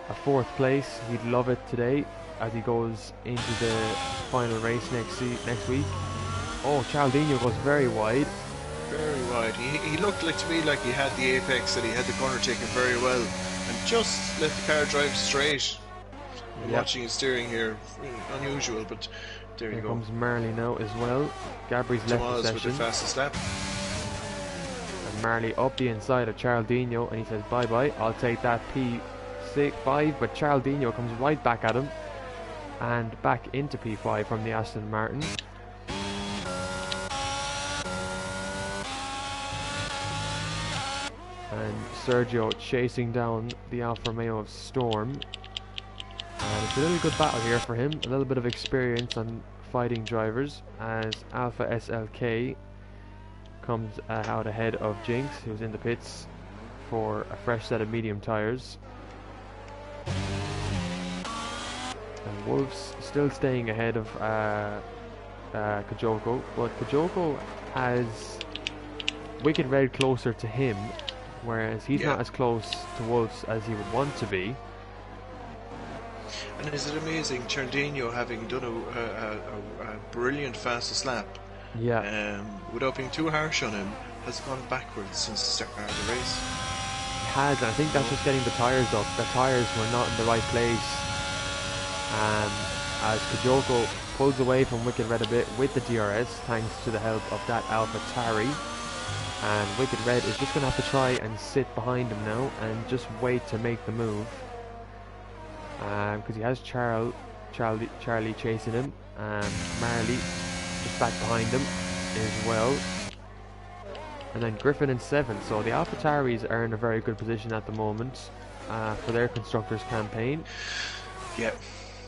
Speaker 1: A fourth place. He'd love it today as he goes into the final race next week. Oh, Charaldino goes very wide.
Speaker 2: Very wide. He looked like to me like he had the apex and he had the corner taken very well, and just let the car drive straight. I'm
Speaker 1: Yep.
Speaker 2: watching his steering here, unusual, but there you
Speaker 1: Here
Speaker 2: go.
Speaker 1: comes Marley now as well. Gabri's left the
Speaker 2: Tomas with the
Speaker 1: session.
Speaker 2: fastest lap.
Speaker 1: And Marley up the inside of Charles and he says bye bye. I'll take that P5, but Charles comes right back at him and back into P5 from the Aston Martin. And Sergio chasing down the Alfa Romeo of Storm. And it's a little good battle here for him. A little bit of experience on fighting drivers as Alpha SLK comes out ahead of Jinx, who's in the pits for a fresh set of medium tyres. And Wolves still staying ahead of Kajoko, but Kajoko has Wicked Red closer to him, whereas he's not as close to Wolves as he would want to be.
Speaker 2: And is it amazing, Ciardino having done a brilliant fastest lap, without being too harsh on him, has gone backwards since the start of the race.
Speaker 1: He has, and I think that's just getting the tyres up. The tyres were not in the right place. As Kajoko pulls away from Wicked Red a bit with the DRS, thanks to the help of that AlphaTauri. And Wicked Red is just going to have to try and sit behind him now and just wait to make the move. Because he has Charlie chasing him, and Marley just back behind him as well. And then Griffin in 7th, so the AlphaTauris are in a very good position at the moment for their Constructors campaign.
Speaker 2: Yeah,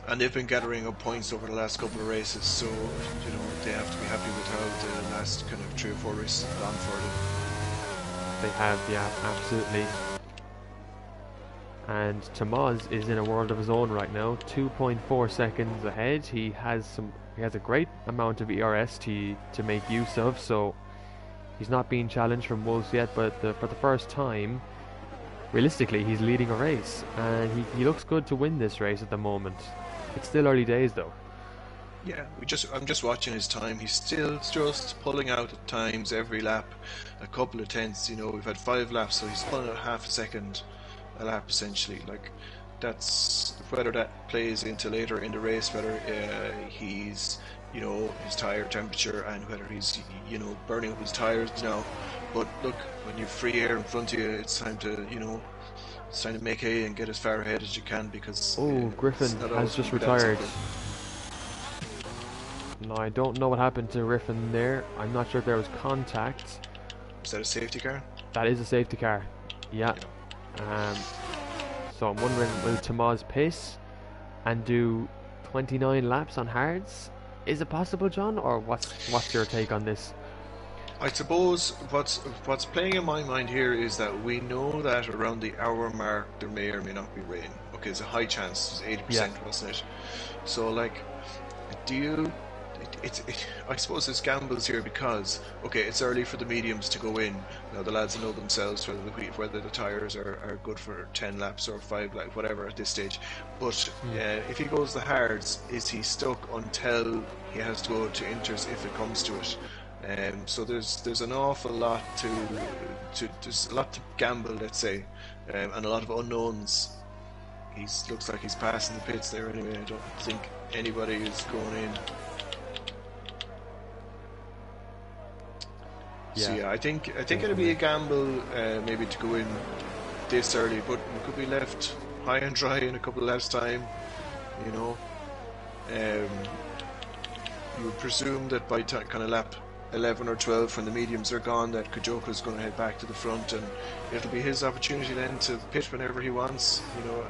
Speaker 2: and they've been gathering up points over the last couple of races, so you know they have to be happy with how the last kind of 3 or 4 races have gone for them.
Speaker 1: They have, yeah, absolutely. And Tomas is in a world of his own right now, 2.4 seconds ahead. He has a great amount of ERS to make use of, so he's not being challenged from Wolves yet, but for the first time, realistically, he's leading a race, and he looks good to win this race at the moment. It's still early days though.
Speaker 2: Yeah, I'm just watching his time. He's still just pulling out at times every lap, a couple of tenths. You know, we've had 5 laps, so he's pulling out half a second a lap essentially. Like, that's whether that plays into later in the race, whether he's, you know, his tire temperature and whether he's, you know, burning up his tires now. But look, when you've free air in front of you, it's time to, you know, it's time to make hay and get as far ahead as you can, because
Speaker 1: Griffin has just retired. No, I don't know what happened to Griffin there. I'm not sure if there was contact.
Speaker 2: Is that a safety car?
Speaker 1: That is a safety car. Yeah. So I'm wondering, will Tomas pace and do 29 laps on hards? Is it possible, John, or what's your take on this?
Speaker 2: I suppose what's playing in my mind here is that we know that around the hour mark there may or may not be rain. Okay, it's a high chance, 80%, wasn't it? So, like, I suppose it's gambles here because, okay, it's early for the mediums to go in. Now the lads know themselves whether the tyres are good for 10 laps or 5 laps, whatever at this stage. But if he goes the hards, is he stuck until he has to go to inters if it comes to it? So there's an awful lot there's a lot to gamble, let's say, and a lot of unknowns. Looks like he's passing the pits there anyway. I don't think anybody is going in. So yeah, I think it'll be a gamble, maybe to go in this early, but we could be left high and dry in a couple of laps' time. You know, you would presume that by kind of lap 11 or 12, when the mediums are gone, that Kajoko's going to head back to the front, and it'll be his opportunity then to pit whenever he wants. You know,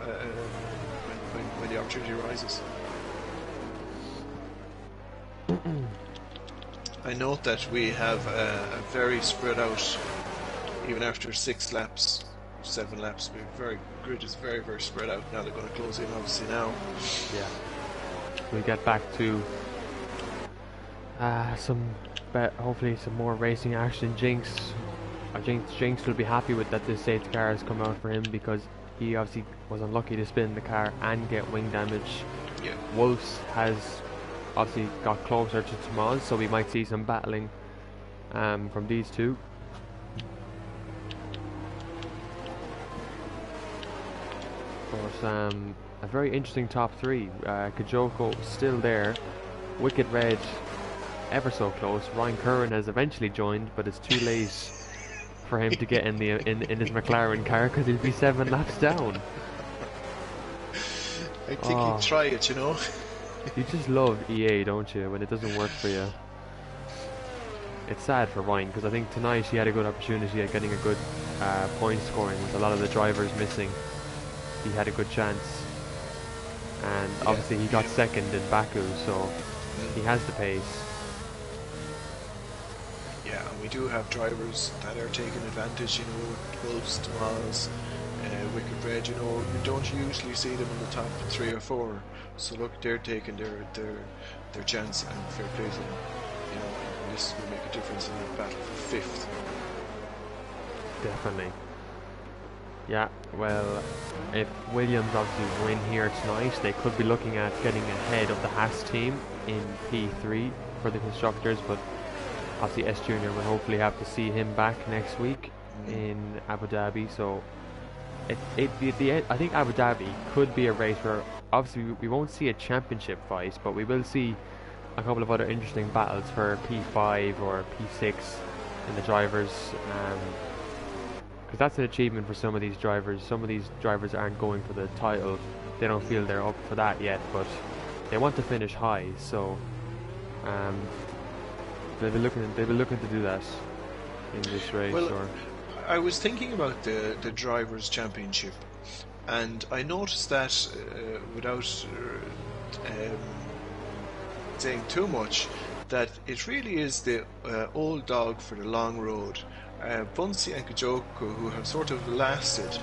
Speaker 2: when the opportunity arises. I note that we have a very spread out, even after 6 laps, 7 laps, grid is very, very spread out. Now they're going to close in, obviously, now.
Speaker 1: Yeah. We'll get back to hopefully some more racing action. Jinx will be happy with that this safety car has come out for him, because he obviously was unlucky to spin the car and get wing damage.
Speaker 2: Yeah.
Speaker 1: Wolves has obviously got closer to Tomas, so we might see some battling from these two. Of course, a very interesting top three. Kajoko still there. Wicked Red ever so close. Ryan Curran has eventually joined, but it's too late for him to get in the in his McLaren car because he'll be 7 laps down.
Speaker 2: I think he'd try it, you know.
Speaker 1: You just love EA, don't you, when it doesn't work for you. It's sad for Ryan because I think tonight he had a good opportunity at getting a good point scoring with a lot of the drivers missing. He had a good chance, and obviously he got second in Baku, so he has the pace.
Speaker 2: Yeah, and we do have drivers that are taking advantage, you know, Wolves, Tomas, Wicked Red, you know, you don't usually see them in the top 3 or 4. So look, they're taking their chance, and fair play to them. You know, and this will make a difference in that battle for 5th.
Speaker 1: Definitely. Yeah, well, if Williams obviously win here tonight, they could be looking at getting ahead of the Haas team in P3 for the constructors, but obviously S Junior will hopefully have to see him back next week in Abu Dhabi. So I think Abu Dhabi could be a race where obviously we won't see a championship fight, but we will see a couple of other interesting battles for P5 or P6 in the drivers, because that's an achievement for some of these drivers. Some of these drivers aren't going for the title, they don't feel they're up for that yet, but they want to finish high, so they'll be looking to do that in this race.
Speaker 2: Well, I was thinking about the Drivers' Championship, and I noticed that without saying too much, that it really is the old dog for the long road. Bunsi and Kajoko, who have sort of lasted,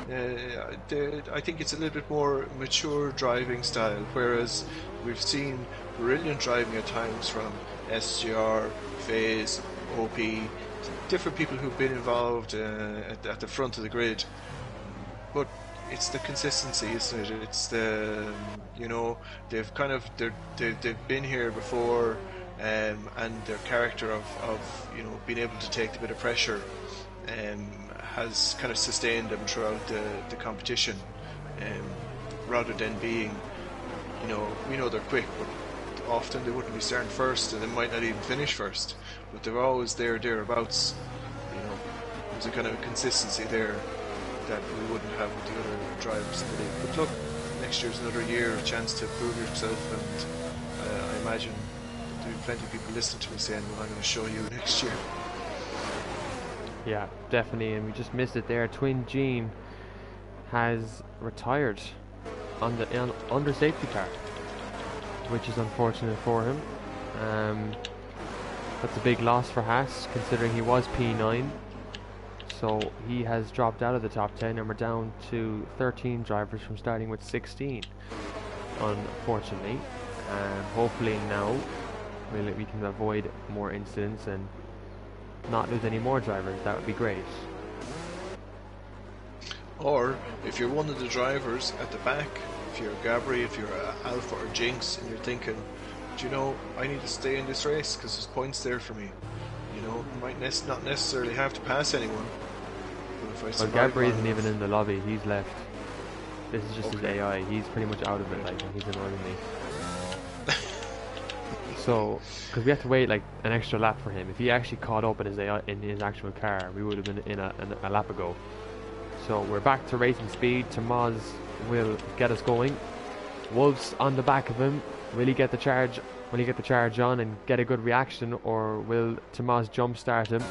Speaker 2: I think it's a little bit more mature driving style, whereas we've seen brilliant driving at times from SGR, FaZe, OP, different people who've been involved at the front of the grid. But it's the consistency, isn't it? It's the, you know, they've been here before, and their character of you know, being able to take the bit of pressure has kind of sustained them throughout the competition, rather than being, you know, we know they're quick, but often they wouldn't be starting first, and they might not even finish first, but they're always thereabouts. You know, there's a kind of consistency there that we wouldn't have with the other drivers in the league. But look, next year's another year, a chance to prove yourself, and I imagine there'll be plenty of people listening to me saying, well, I'm going to show you next year.
Speaker 1: Yeah, definitely, and we just missed it there. Twin Gene has retired under safety car, which is unfortunate for him. That's a big loss for Haas, considering he was P9. So he has dropped out of the top 10, and we're down to 13 drivers from starting with 16, unfortunately. Hopefully now we can avoid more incidents and not lose any more drivers. That would be great.
Speaker 2: Or if you're one of the drivers at the back, if you're Gabri, if you're Alpha or Jinx, and you're thinking, do you know, I need to stay in this race because there's points there for me. You know, you might not necessarily have to pass anyone. But if
Speaker 1: Gabri isn't even in the lobby, he's left. This is just his AI, he's pretty much out of it, like, and he's annoying me. So, because we have to wait like an extra lap for him. If he actually caught up in his AI, in his actual car, we would have been in a lap ago. So we're back to racing speed. Tomas will get us going. Wolves on the back of him. Will he get the charge? Will he get the charge on and get a good reaction, or will Tomas jumpstart him?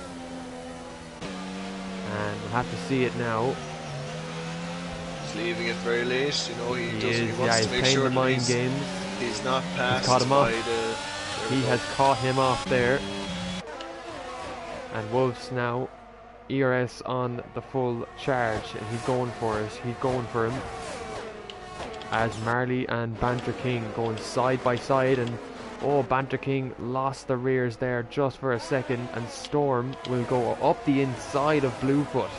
Speaker 1: And we'll have to see it now.
Speaker 2: He's leaving it very late. You know, he wants to make
Speaker 1: playing
Speaker 2: sure
Speaker 1: the mind
Speaker 2: that
Speaker 1: games.
Speaker 2: He's not passed
Speaker 1: Caught him
Speaker 2: by
Speaker 1: off. He has caught him off there. And Wolves now, ERS on the full charge, and he's going for it. He's going for him. As Marley and Banter King going side by side, and Banter King lost the rears there just for a second, and Storm will go up the inside of Bluefoot.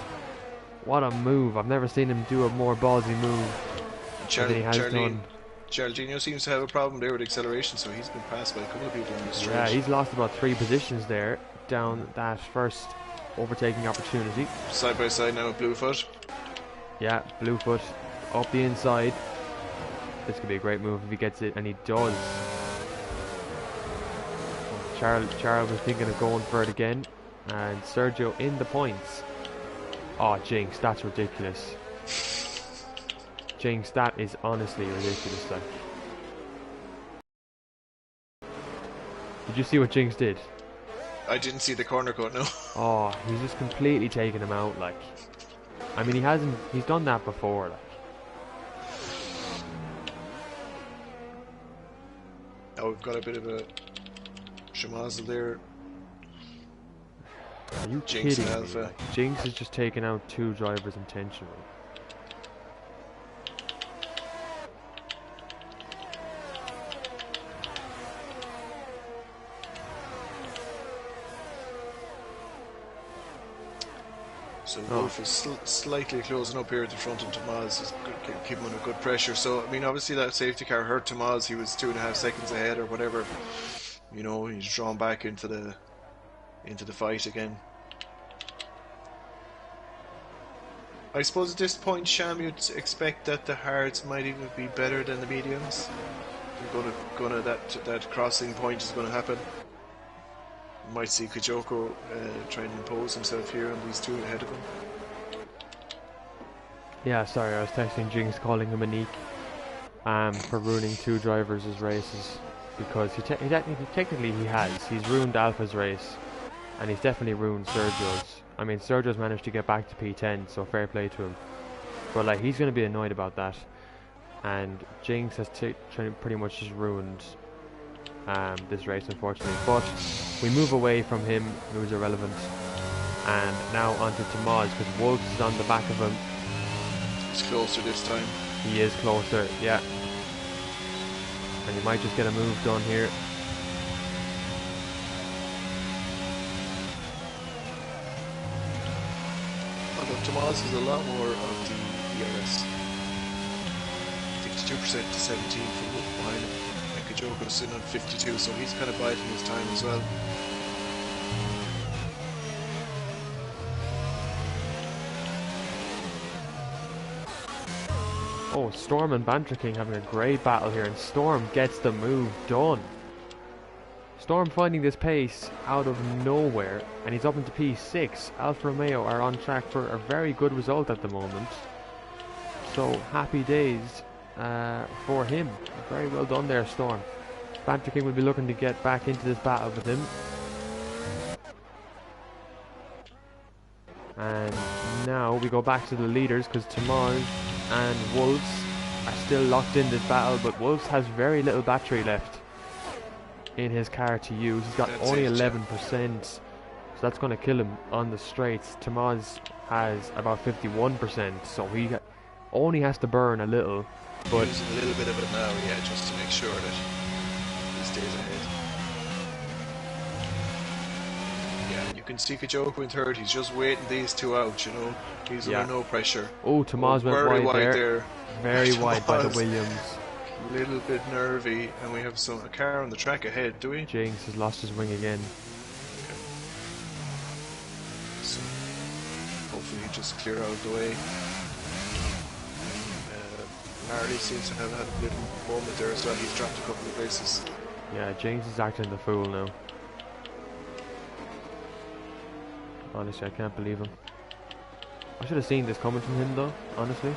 Speaker 1: What a move. I've never seen him do a more ballsy move than he has done.
Speaker 2: Geraldino seems to have a problem there with acceleration, so he's been passed by a couple of people in the straight.
Speaker 1: Yeah, he's lost about 3 positions there down that first overtaking opportunity.
Speaker 2: Side by side now with Bluefoot.
Speaker 1: Yeah, Bluefoot up the inside. This could be a great move if he gets it, and he does. Charles was thinking of going for it again, and Sergio in the points. Oh, Jinx, that's ridiculous. Jinx, that is honestly ridiculous. Like, did you see what Jinx did?
Speaker 2: I didn't see the corner cut, no.
Speaker 1: Oh, he's just completely taking him out. Like, I mean, he's done that before. Like,
Speaker 2: oh, we've got a bit of a schmozzle there.
Speaker 1: are you
Speaker 2: Jinx
Speaker 1: kidding
Speaker 2: and
Speaker 1: me?
Speaker 2: Alpha.
Speaker 1: Like, Jinx is just taking out 2 drivers intentionally.
Speaker 2: So Wolf is slightly closing up here at the front, and Tomas is keeping under good pressure. So I mean, obviously that safety car hurt Tomas. He was 2.5 seconds ahead or whatever. You know, he's drawn back into the fight again. I suppose at this point, Sham, you'd expect that the hards might even be better than the mediums. That crossing point is going to happen. You might see Kajoko trying to impose himself here on these two ahead of him.
Speaker 1: Yeah, sorry, I was texting Jinx calling him a neek for ruining 2 drivers' races, because technically he has. He's ruined Alpha's race, and he's definitely ruined Sergio's. I mean, Sergio's managed to get back to P10, so fair play to him. But like, he's going to be annoyed about that. And Jinx has pretty much just ruined this race, unfortunately. But we move away from him, who's irrelevant, and now onto Tomas, because Wolves is on the back of him.
Speaker 2: He's closer this time.
Speaker 1: He is closer, yeah. And he might just get a move done here.
Speaker 2: Although Tomas is a lot more of the ERS. 52% to 17 for Wolf behind him. And Kajoko's sitting on 52, so he's kind of biding his time as well.
Speaker 1: Oh, Storm and Banter King having a great battle here, and Storm gets the move done. Storm finding this pace out of nowhere, and he's up into P6. Alfa Romeo are on track for a very good result at the moment. So, happy days for him. Very well done there, Storm. Banter King will be looking to get back into this battle with him. And now we go back to the leaders, because Tomas and Wolves are still locked in this battle, but Wolves has very little battery left in his car to use. He's got only 11%, so that's going to kill him on the straights. Tomas has about 51%, so he only has to burn a little. But
Speaker 2: using a little bit of it now, yeah, just to make sure that he stays ahead. Yeah, you can see Kajoko in third. He's just waiting these two out, you know. He's under no pressure.
Speaker 1: Oh, Tomas went
Speaker 2: very
Speaker 1: wide there. Very wide by the Williams.
Speaker 2: Little bit nervy, and we have a car on the track ahead, do we?
Speaker 1: Jinx has lost his wing again.
Speaker 2: Okay. So hopefully he just clear out of the way. Marley seems to have had a little moment there as well. He's dropped a couple of places.
Speaker 1: Yeah, Jinx is acting the fool now. Honestly, I can't believe him. I should have seen this coming from him though, honestly.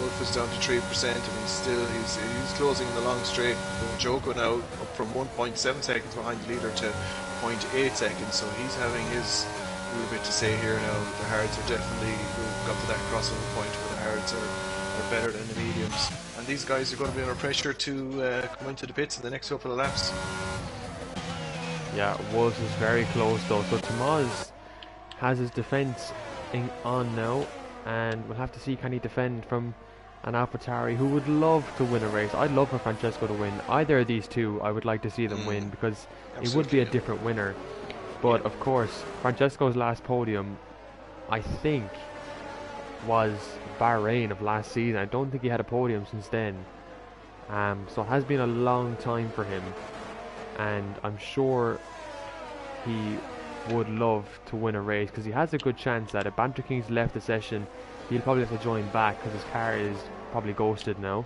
Speaker 2: Wolf is down to 3%, and he's closing in the long straight. Joko now up from 1.7 seconds behind the leader to 0.8 seconds, so he's having his little bit to say here now. The hards are definitely got to that crossover point where the hards are better than the mediums, and these guys are going to be under pressure to come into the pits in the next couple of laps.
Speaker 1: Yeah, Wolves is very close though, so Tomas has his defence on now, and we'll have to see can he defend from an AlphaTauri who would love to win a race. I'd love for Francesco to win. Either of these two I would like to see them win, because it would be a different winner. But of course, Francesco's last podium, I think, was Bahrain of last season. I don't think he had a podium since then. So it has been a long time for him. and I'm sure he would love to win a race because he has a good chance that if Banter King's left the session, he'll probably have to join back because his car is probably ghosted now.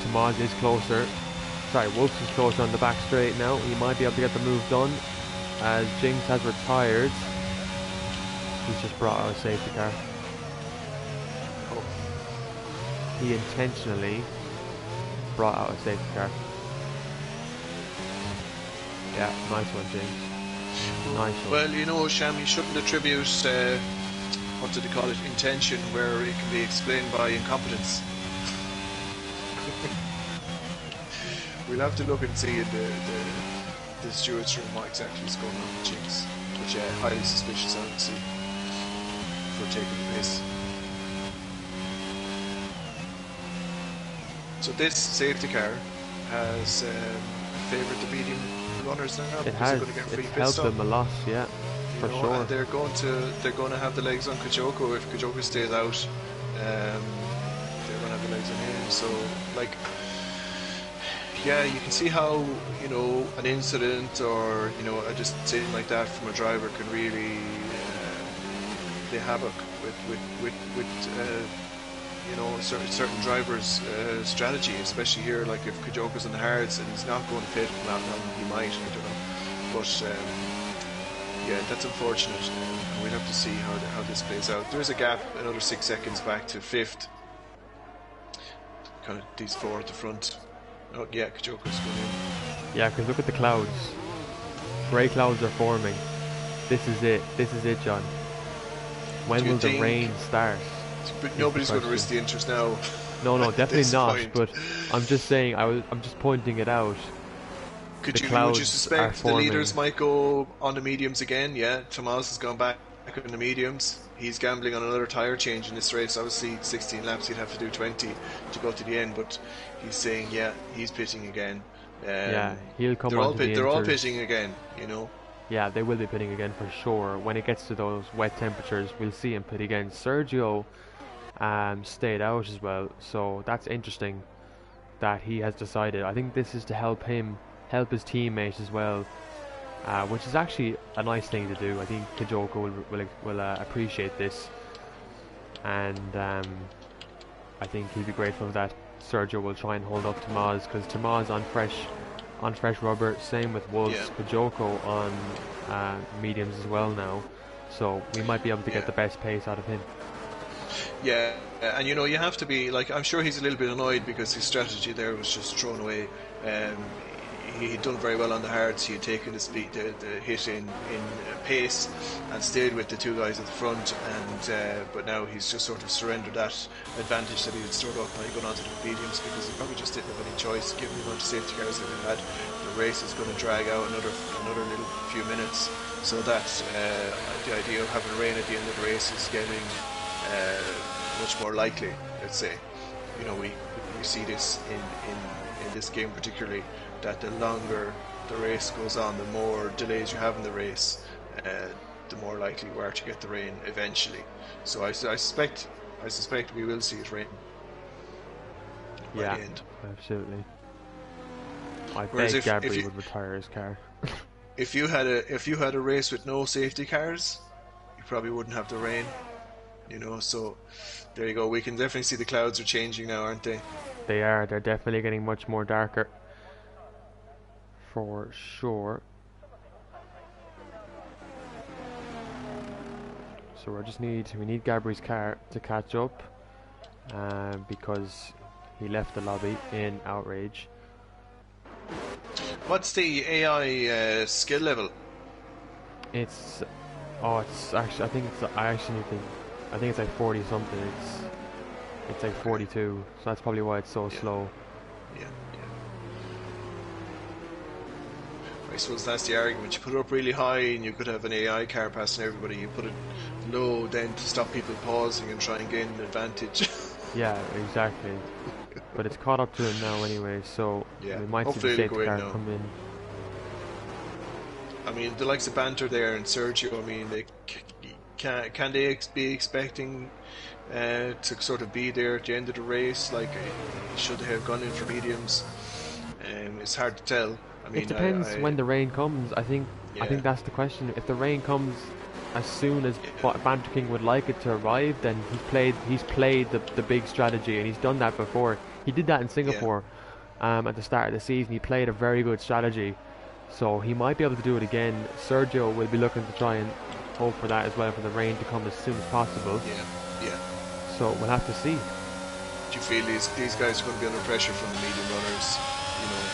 Speaker 1: Tomas is closer. Sorry, Wolfs is closer on the back straight now. He might be able to get the move done as Jinx has retired. He's just brought out a safety car.
Speaker 2: Oh.
Speaker 1: He intentionally brought out a safety car. Yeah, nice one, James. Nice one.
Speaker 2: Well, you know, Sham, you shouldn't attribute, what do they call it, intention, where it can be explained by incompetence. We'll have to look and see in the steward's room what exactly is going on with Jinx. But yeah, highly suspicious, obviously, for taking the piss. So this safety car has favoured the medium runners now.
Speaker 1: It has. It's helped them a lot, yeah, for sure.
Speaker 2: And they're going to have the legs on Kajoko if Kajoko stays out. They're going to have the legs on him. So like, yeah, you can see how, you know, an incident or, you know, a decision like that from a driver can really play havoc with you know, certain drivers' strategy, especially here. Like if Kajoko's on the hards and he's not going to pit, well, he might, I don't know. But yeah, that's unfortunate. We'll have to see how this plays out. There is a gap, another 6 seconds back to 5th. Kind of these 4 at the front. Oh yeah, Kajoko's going in.
Speaker 1: Yeah, because look at the clouds. Grey clouds are forming. This is it. This is it, John. When will the rain start?
Speaker 2: But nobody's going to risk the interest now.
Speaker 1: No, definitely not.
Speaker 2: Point.
Speaker 1: But I'm just saying. I'm just pointing it out.
Speaker 2: Would you suspect the leaders might go on the mediums again? Yeah, Tomas has gone back on the mediums. He's gambling on another tyre change in this race. Obviously, 16 laps, he'd have to do 20 to go to the end. But he's saying, yeah, he's pitting again.
Speaker 1: Yeah, he'll come on.
Speaker 2: They're all pitting again, you know.
Speaker 1: Yeah, they will be pitting again for sure. When it gets to those wet temperatures, we'll see him pit again. Sergio stayed out as well, so that's interesting that he has decided. I think this is to help him help his teammates as well, which is actually a nice thing to do. I think Kajoko will appreciate this, and I think he'll be grateful that Sergio will try and hold up Tomas, because Tomas on fresh rubber. Same with Wolves. Yeah. Kajoko on mediums as well now, so we might be able to get the best pace out of him.
Speaker 2: Yeah, and you know, you have to be like, I'm sure he's a little bit annoyed because his strategy there was just thrown away. He'd done very well on the hards. He had taken the speed, the hit in pace, and stayed with the 2 guys at the front. And but now he's just sort of surrendered that advantage that he had stored up by going on to the mediums, because he probably just didn't have any choice given the amount of safety cars that he had. The race is going to drag out another little few minutes, so that the idea of having rain at the end of the race is getting much more likely. Let's say, you know, we see this in this game particularly, that the longer the race goes on, the more delays you have in the race, the more likely you are to get the rain eventually. So I suspect we will see it rain.
Speaker 1: Yeah,
Speaker 2: by the end.
Speaker 1: Absolutely. I bet Gabriel would retire his car.
Speaker 2: If you had a race with no safety cars, you probably wouldn't have the rain. You know, so there you go. We can definitely see the clouds are changing now, aren't they?
Speaker 1: They are. They're definitely getting much more darker. For sure. So we need Gabriel's car to catch up, because he left the lobby in outrage.
Speaker 2: What's the AI skill level?
Speaker 1: It's actually, I think it's like 40 something. It's like 42, so that's probably why it's so slow.
Speaker 2: Yeah. I suppose that's the argument. You put it up really high and you could have an AI car passing everybody. You put it low then to stop people pausing and try and gain an advantage.
Speaker 1: Yeah, exactly. But it's caught up to it now anyway, so we might see the safety car come in.
Speaker 2: I mean, the likes of Banter there and Sergio, I mean, can they be expecting to sort of be there at the end of the race? Like, should they have gone in for mediums? It's hard to tell. I
Speaker 1: It
Speaker 2: mean,
Speaker 1: depends when the rain comes. I
Speaker 2: yeah,
Speaker 1: think that's the question. If the rain comes as soon as
Speaker 2: yeah,
Speaker 1: Banter King would like it to arrive, then he's played the big strategy, and he's done that before. He did that in
Speaker 2: yeah.
Speaker 1: Singapore at the start of the season. He played a very good strategy, so he might be able to do it again. Sergio will be looking to try and hope for that as well, for the rain to come as soon as possible.
Speaker 2: Yeah, yeah.
Speaker 1: So we'll have to see.
Speaker 2: Do you feel these guys are going to be under pressure from the medium runners? You know,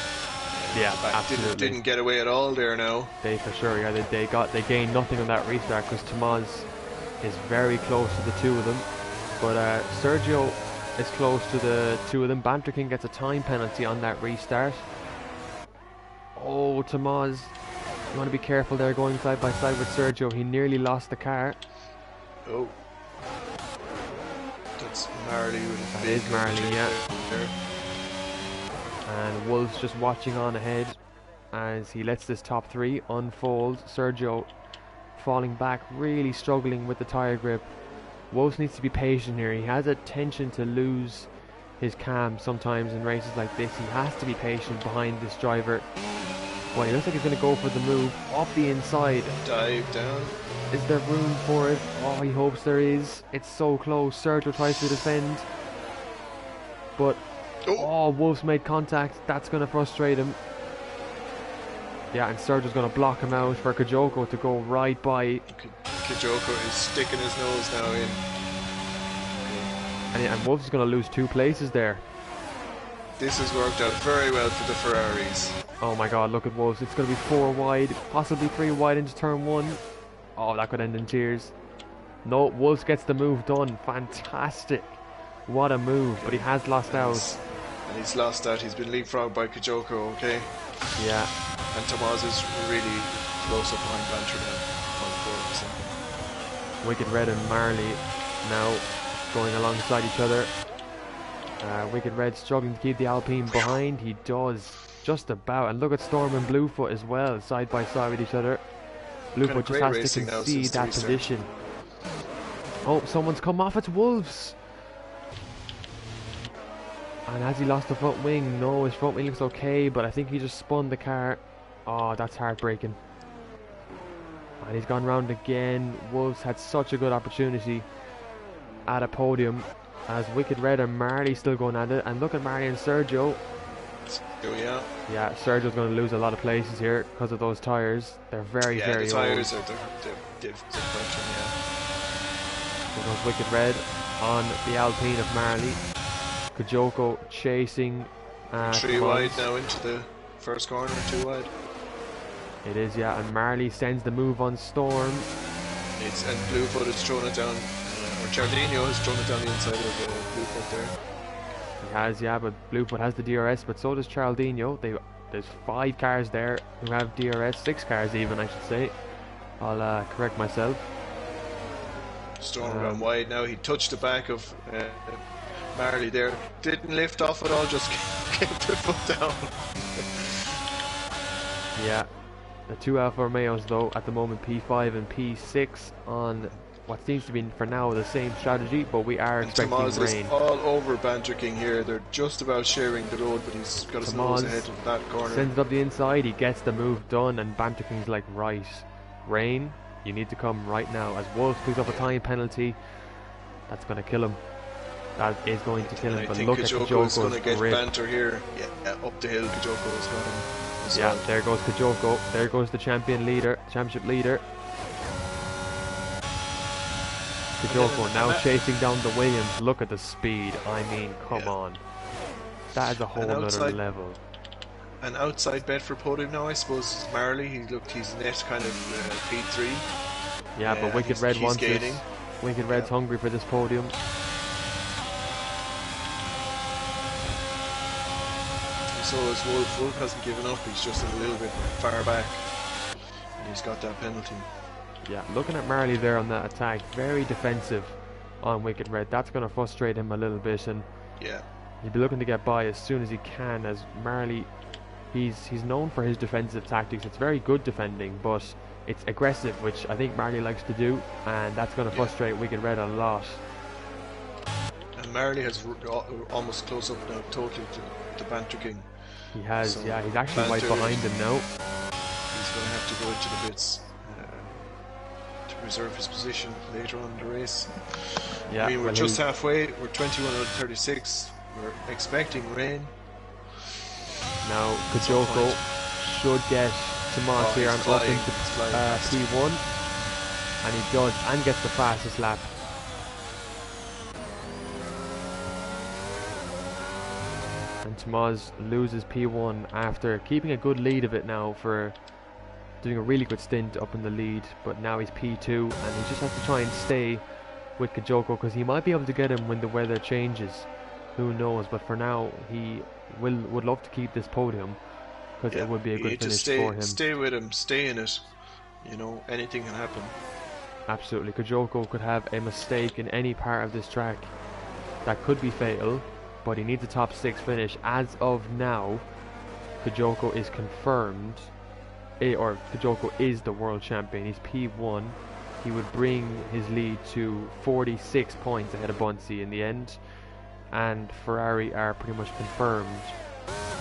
Speaker 1: Yeah,
Speaker 2: the back
Speaker 1: absolutely.
Speaker 2: didn't get away at all there now.
Speaker 1: They for sure, yeah, they gained nothing on that restart because Tomas is very close to the two of them. But Sergio is close to the two of them. Banter King gets a time penalty on that restart. Oh, Tomas, you want to be careful there going side by side with Sergio. He nearly lost the car.
Speaker 2: Oh, that's Marley with a
Speaker 1: That
Speaker 2: big
Speaker 1: is Marley, yeah.
Speaker 2: there.
Speaker 1: And Wolves just watching on ahead as he lets this top three unfold. Sergio falling back, really struggling with the tyre grip. Wolves needs to be patient here. He has a tension to lose his calm sometimes in races like this. He has to be patient behind this driver. Well, he looks like he's going to go for the move off the inside.
Speaker 2: Dive down.
Speaker 1: Is there room for it? Oh, he hopes there is. It's so close. Sergio tries to defend. But, oh, Wolves made contact. That's going to frustrate him. Yeah, and Sergio's going to block him out for Kajoko to go right by.
Speaker 2: Kajoko is sticking his nose now in.
Speaker 1: And Wolves is going to lose 2 places there.
Speaker 2: This has worked out very well for the Ferraris.
Speaker 1: Oh my god, look at Wolves. It's going to be 4 wide, possibly 3 wide into turn 1. Oh, that could end in tears. No, Wolves gets the move done. Fantastic. What a move, but he has lost out.
Speaker 2: And he's lost out. He's been leapfrogged by Kajoko, okay?
Speaker 1: Yeah.
Speaker 2: And Tomas is really close up behind Banter now. 0.4%.
Speaker 1: Wicked Red and Marley now going alongside each other. Wicked Red struggling to keep the Alpine behind. He does, just about. And look at Storm and Bluefoot as well, side by side with each other. Bluefoot just has to concede that position. Oh, someone's come off. It's Wolves. And has he lost the front wing? No, his front wing looks okay, but I think he just spun the car. Oh, that's heartbreaking. And he's gone round again. Wolves had such a good opportunity at a podium, as Wicked Red and Marley still going at it. And look at Marley and Sergio.
Speaker 2: Yeah.
Speaker 1: Yeah, Sergio's going to lose a lot of places here because of those tyres. They're very, very
Speaker 2: the tyres
Speaker 1: old.
Speaker 2: they're question, yeah.
Speaker 1: There goes Wicked Red on the Alpine of Marley. Kajoko chasing
Speaker 2: 3 wide now into the first corner, 2 wide.
Speaker 1: It is, yeah, and Marley sends the move on Storm.
Speaker 2: And Bluefoot has thrown it down, or Giardino has thrown it down the inside of Bluefoot there.
Speaker 1: He has, yeah, but Bluefoot has the DRS, but so does Cialdino. There's 5 cars there who have DRS, 6 cars even, I should say. I'll correct myself.
Speaker 2: Storm ran wide now. He touched the back of Marley there. Didn't lift off at all, just kept the foot down.
Speaker 1: Yeah, the 2 Alfa Romeos though at the moment, P5 and P6, on what seems to be for now the same strategy, but we are expecting
Speaker 2: Tomas
Speaker 1: rain.
Speaker 2: Is all over Banter King here. They're just about sharing the road, but he's got his nose ahead of that corner.
Speaker 1: Sends it up the inside, he gets the move done, and Banter King's like, right, rain, you need to come right now. As Wolves picks up a time penalty, that's going to kill him. That is going to kill him. But look at Kajoko's
Speaker 2: going to get
Speaker 1: grip.
Speaker 2: Banter here. Yeah, up the hill, Kajoko's gone.
Speaker 1: Yeah, there goes Kajoko. There goes the championship leader. Kajoko now chasing down the Williams. Look at the speed. I mean, come on. That is a whole other level.
Speaker 2: An outside bet for podium now, I suppose, is Marley. He's net kind of P3.
Speaker 1: Yeah, but Wicked Red wants
Speaker 2: gaining.
Speaker 1: it. Wicked Red's hungry for this podium.
Speaker 2: So as Wolf hasn't given up, he's just a little bit far back. And he's got that penalty.
Speaker 1: Yeah, looking at Marley there on that attack, very defensive on Wicked Red. That's going to frustrate him a little bit, and
Speaker 2: yeah,
Speaker 1: he'll be looking to get by as soon as he can, as Marley, he's known for his defensive tactics. It's very good defending, but it's aggressive, which I think Marley likes to do, and that's going to
Speaker 2: Yeah.
Speaker 1: frustrate Wicked Red a lot.
Speaker 2: And Marley has almost close up now, totally to Banter King.
Speaker 1: He has,
Speaker 2: So
Speaker 1: yeah, he's actually right
Speaker 2: Banter,
Speaker 1: behind him now.
Speaker 2: he's going to have to go into the pits to preserve his position later on in the race.
Speaker 1: Yeah,
Speaker 2: I mean, we're just halfway. We're 21 out of 36. We're expecting rain.
Speaker 1: Now Kajoko should get Tomas here and up into P1, and he does, and gets the fastest lap. And Tomas loses P1 after keeping a good lead of it now, for doing a really good stint up in the lead, but now he's P2 and he just has to try and stay with Kajoko, because he might be able to get him when the weather changes. Who knows? But for now, he would love to keep this podium, because it would be a good finish for him.
Speaker 2: Stay with him, stay in it. You know, anything can happen.
Speaker 1: Absolutely. Kajoko could have a mistake in any part of this track that could be fatal, but he needs a top 6 finish. As of now, Kajoko is confirmed, or Kajoko is the world champion. He's P1. He would bring his lead to 46 points ahead of Buncy in the end, and Ferrari are pretty much confirmed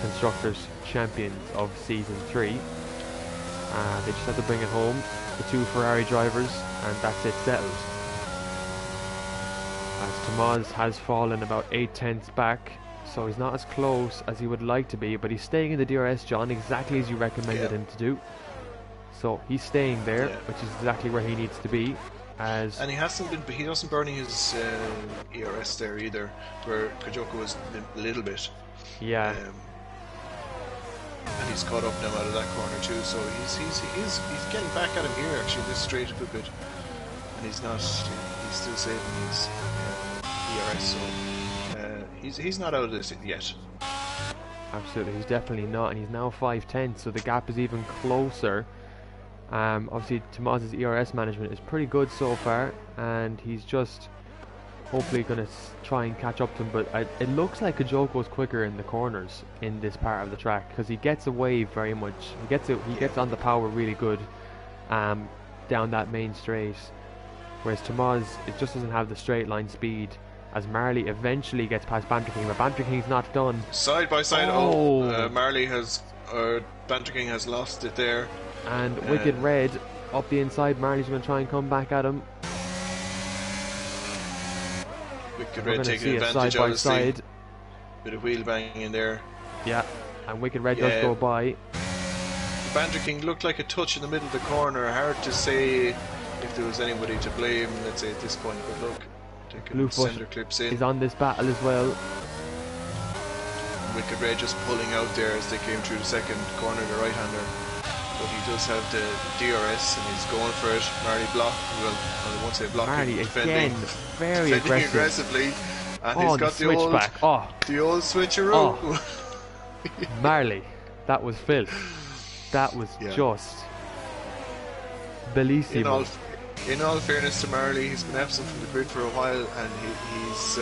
Speaker 1: Constructors Champions of Season 3. They just have to bring it home, the 2 Ferrari drivers, and that's it settled. As Tomas has fallen about 8/10 back, so he's not as close as he would like to be, but he's staying in the DRS, John, exactly as you recommended him to do. So he's staying there, which is exactly where he needs to be.
Speaker 2: And he doesn't burning his ERS there either, where Kajoko was a little bit.
Speaker 1: Yeah.
Speaker 2: And he's caught up now out of that corner too, so he's getting back at him here actually, this straight a good bit, and he's still saving his ERS, so he's not out of this yet.
Speaker 1: Absolutely, he's definitely not, and he's now 5/10, so the gap is even closer. Obviously Tomas's ERS management is pretty good so far, and he's just hopefully going to try and catch up to him, but it looks like Kajoko's quicker in the corners in this part of the track, because he gets away very much. He gets on the power really good down that main straight, whereas Tomas, it just doesn't have the straight line speed, as Marley eventually gets past Banter King, but Banter King's not done.
Speaker 2: Side by side, Marley has, Banter King has lost it there.
Speaker 1: And Wicked Red up the inside, Marley's going to try and come back at him.
Speaker 2: Wicked Red taking advantage,
Speaker 1: side by side.
Speaker 2: Bit of wheel banging in there.
Speaker 1: Yeah, and Wicked Red does go by.
Speaker 2: Banter King looked like a touch in the middle of the corner. Hard to say if there was anybody to blame, let's say, at this point. But look, taking center clips in.
Speaker 1: He's on this battle as well.
Speaker 2: Wicked Red just pulling out there as they came through the second corner, the right-hander. But he does have the DRS and he's going for it. Marley block. Well, I won't say blocking.
Speaker 1: Marley
Speaker 2: defending,
Speaker 1: again, very aggressive.
Speaker 2: aggressively. And he's got the old switcheroo.
Speaker 1: Marley, that was filth. That was just bellissimo.
Speaker 2: In all fairness to Marley, he's been absent from the grid for a while, and he's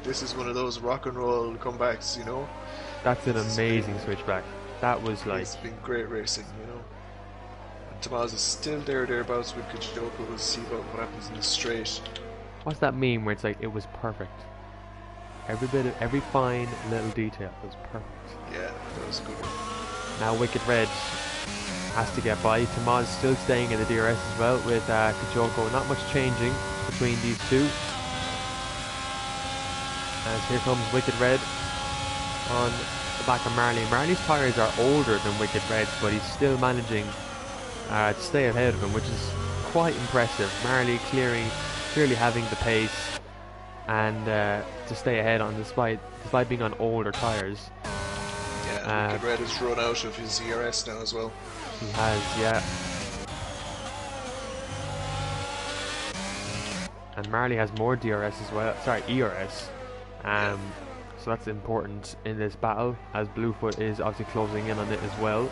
Speaker 2: this is one of those rock and roll comebacks, you know.
Speaker 1: That's an amazing switchback. That was like,
Speaker 2: it's been great racing, you know. And Tomas is still thereabouts with Kajoko. We'll see what happens in the straight.
Speaker 1: What's that meme where it's like, it was perfect? Every fine little detail was perfect.
Speaker 2: Yeah, that was a good one.
Speaker 1: Now Wicked Red has to get by. Tomas still staying in the DRS as well with Kajoko. Not much changing between these two. As here comes Wicked Red on the back of Marley. Marley's tyres are older than Wicked Red's, but he's still managing to stay ahead of him, which is quite impressive. Marley clearly having the pace and to stay ahead on despite being on older tyres.
Speaker 2: Yeah, Wicked Red has run out of his ERS now as well.
Speaker 1: He has, yeah. And Marley has more DRS as well. Sorry, ERS. So that's important in this battle, as Bluefoot is obviously closing in on it as well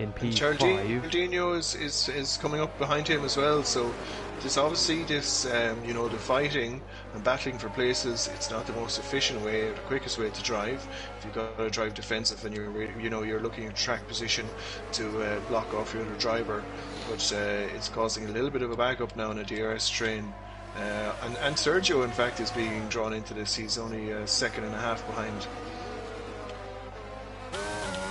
Speaker 1: in P5.
Speaker 2: Charles is coming up behind him as well, so this obviously this the fighting and battling for places. It's not the most efficient way or the quickest way to drive. If you've got to drive defensive and you're looking at track position to block off your other driver, but it's causing a little bit of a backup now in a DRS train. And Sergio, in fact, is being drawn into this. He's only a second and a half behind.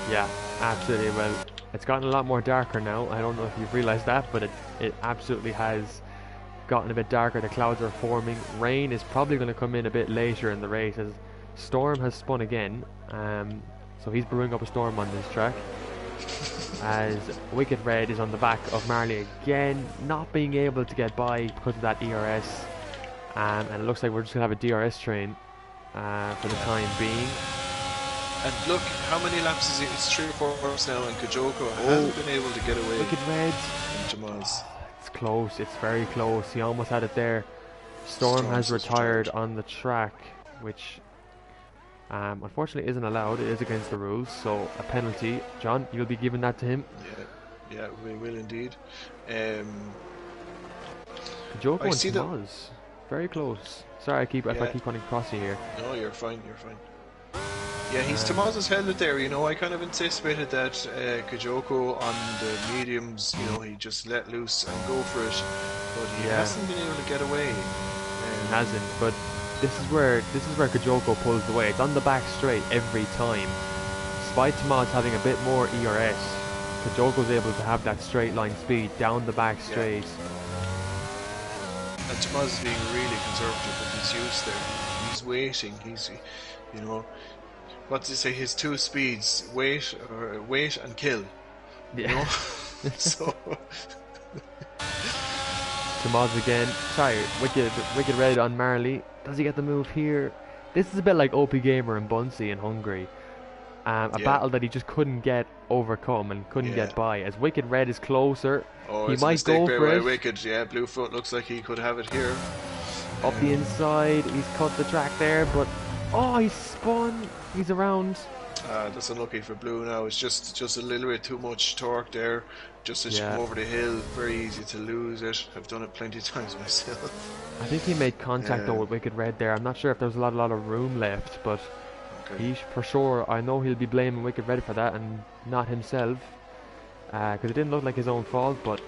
Speaker 1: Yeah, absolutely. Well, it's gotten a lot more darker now. I don't know if you've realised that, but it absolutely has gotten a bit darker. The clouds are forming. Rain is probably going to come in a bit later in the race as Storm has spun again. So he's brewing up a storm on this track. As Wicked Red is on the back of Marley again, not being able to get by because of that ERS. And it looks like we're just going to have a DRS train for the time being.
Speaker 2: And look, how many laps is it? It's 3 or 4 laps now, and Kajoko hasn't been able to get away.
Speaker 1: Wicked Red.
Speaker 2: It's
Speaker 1: close, it's very close. He almost had it there. Storm has retired on the track, which unfortunately isn't allowed. It is against the rules, so a penalty. John, you'll be giving that to him?
Speaker 2: Yeah, we will indeed.
Speaker 1: Kajoko and Tomas, very close. Sorry, if I keep running across you here.
Speaker 2: No, you're fine. Yeah, Tomas held it there. I kind of anticipated that Kajoko on the mediums, he just let loose and go for it, but he hasn't been able to get away.
Speaker 1: He hasn't, but this is where Kajoko pulls away. It's on the back straight every time. Despite Tomas having a bit more ERS, Kajoko's able to have that straight line speed down the back straight.
Speaker 2: And Tomas is being really conservative with his use there. He's waiting. What to say? His two speeds: wait and kill.
Speaker 1: Yeah.
Speaker 2: So.
Speaker 1: Tomas again. Sorry, Wicked Red on Marley. Does he get the move here? This is a bit like OP Gamer and Bunsey in Hungary. A battle that he just couldn't get overcome and couldn't get by. As Wicked Red is closer, he might go for it.
Speaker 2: Wicked, Bluefoot looks like he could have it here.
Speaker 1: Up the inside, he's cut the track there, but he's spun. He's around.
Speaker 2: That's unlucky for Blue now. It's just a little bit too much torque there. Just as you come over the hill, very easy to lose it. I've done it plenty of times myself.
Speaker 1: I think he made contact though with Wicked Red there. I'm not sure if there's a lot of room left, but he for sure, I know he'll be blaming Wicked Red for that and not himself, because it didn't look like his own fault. But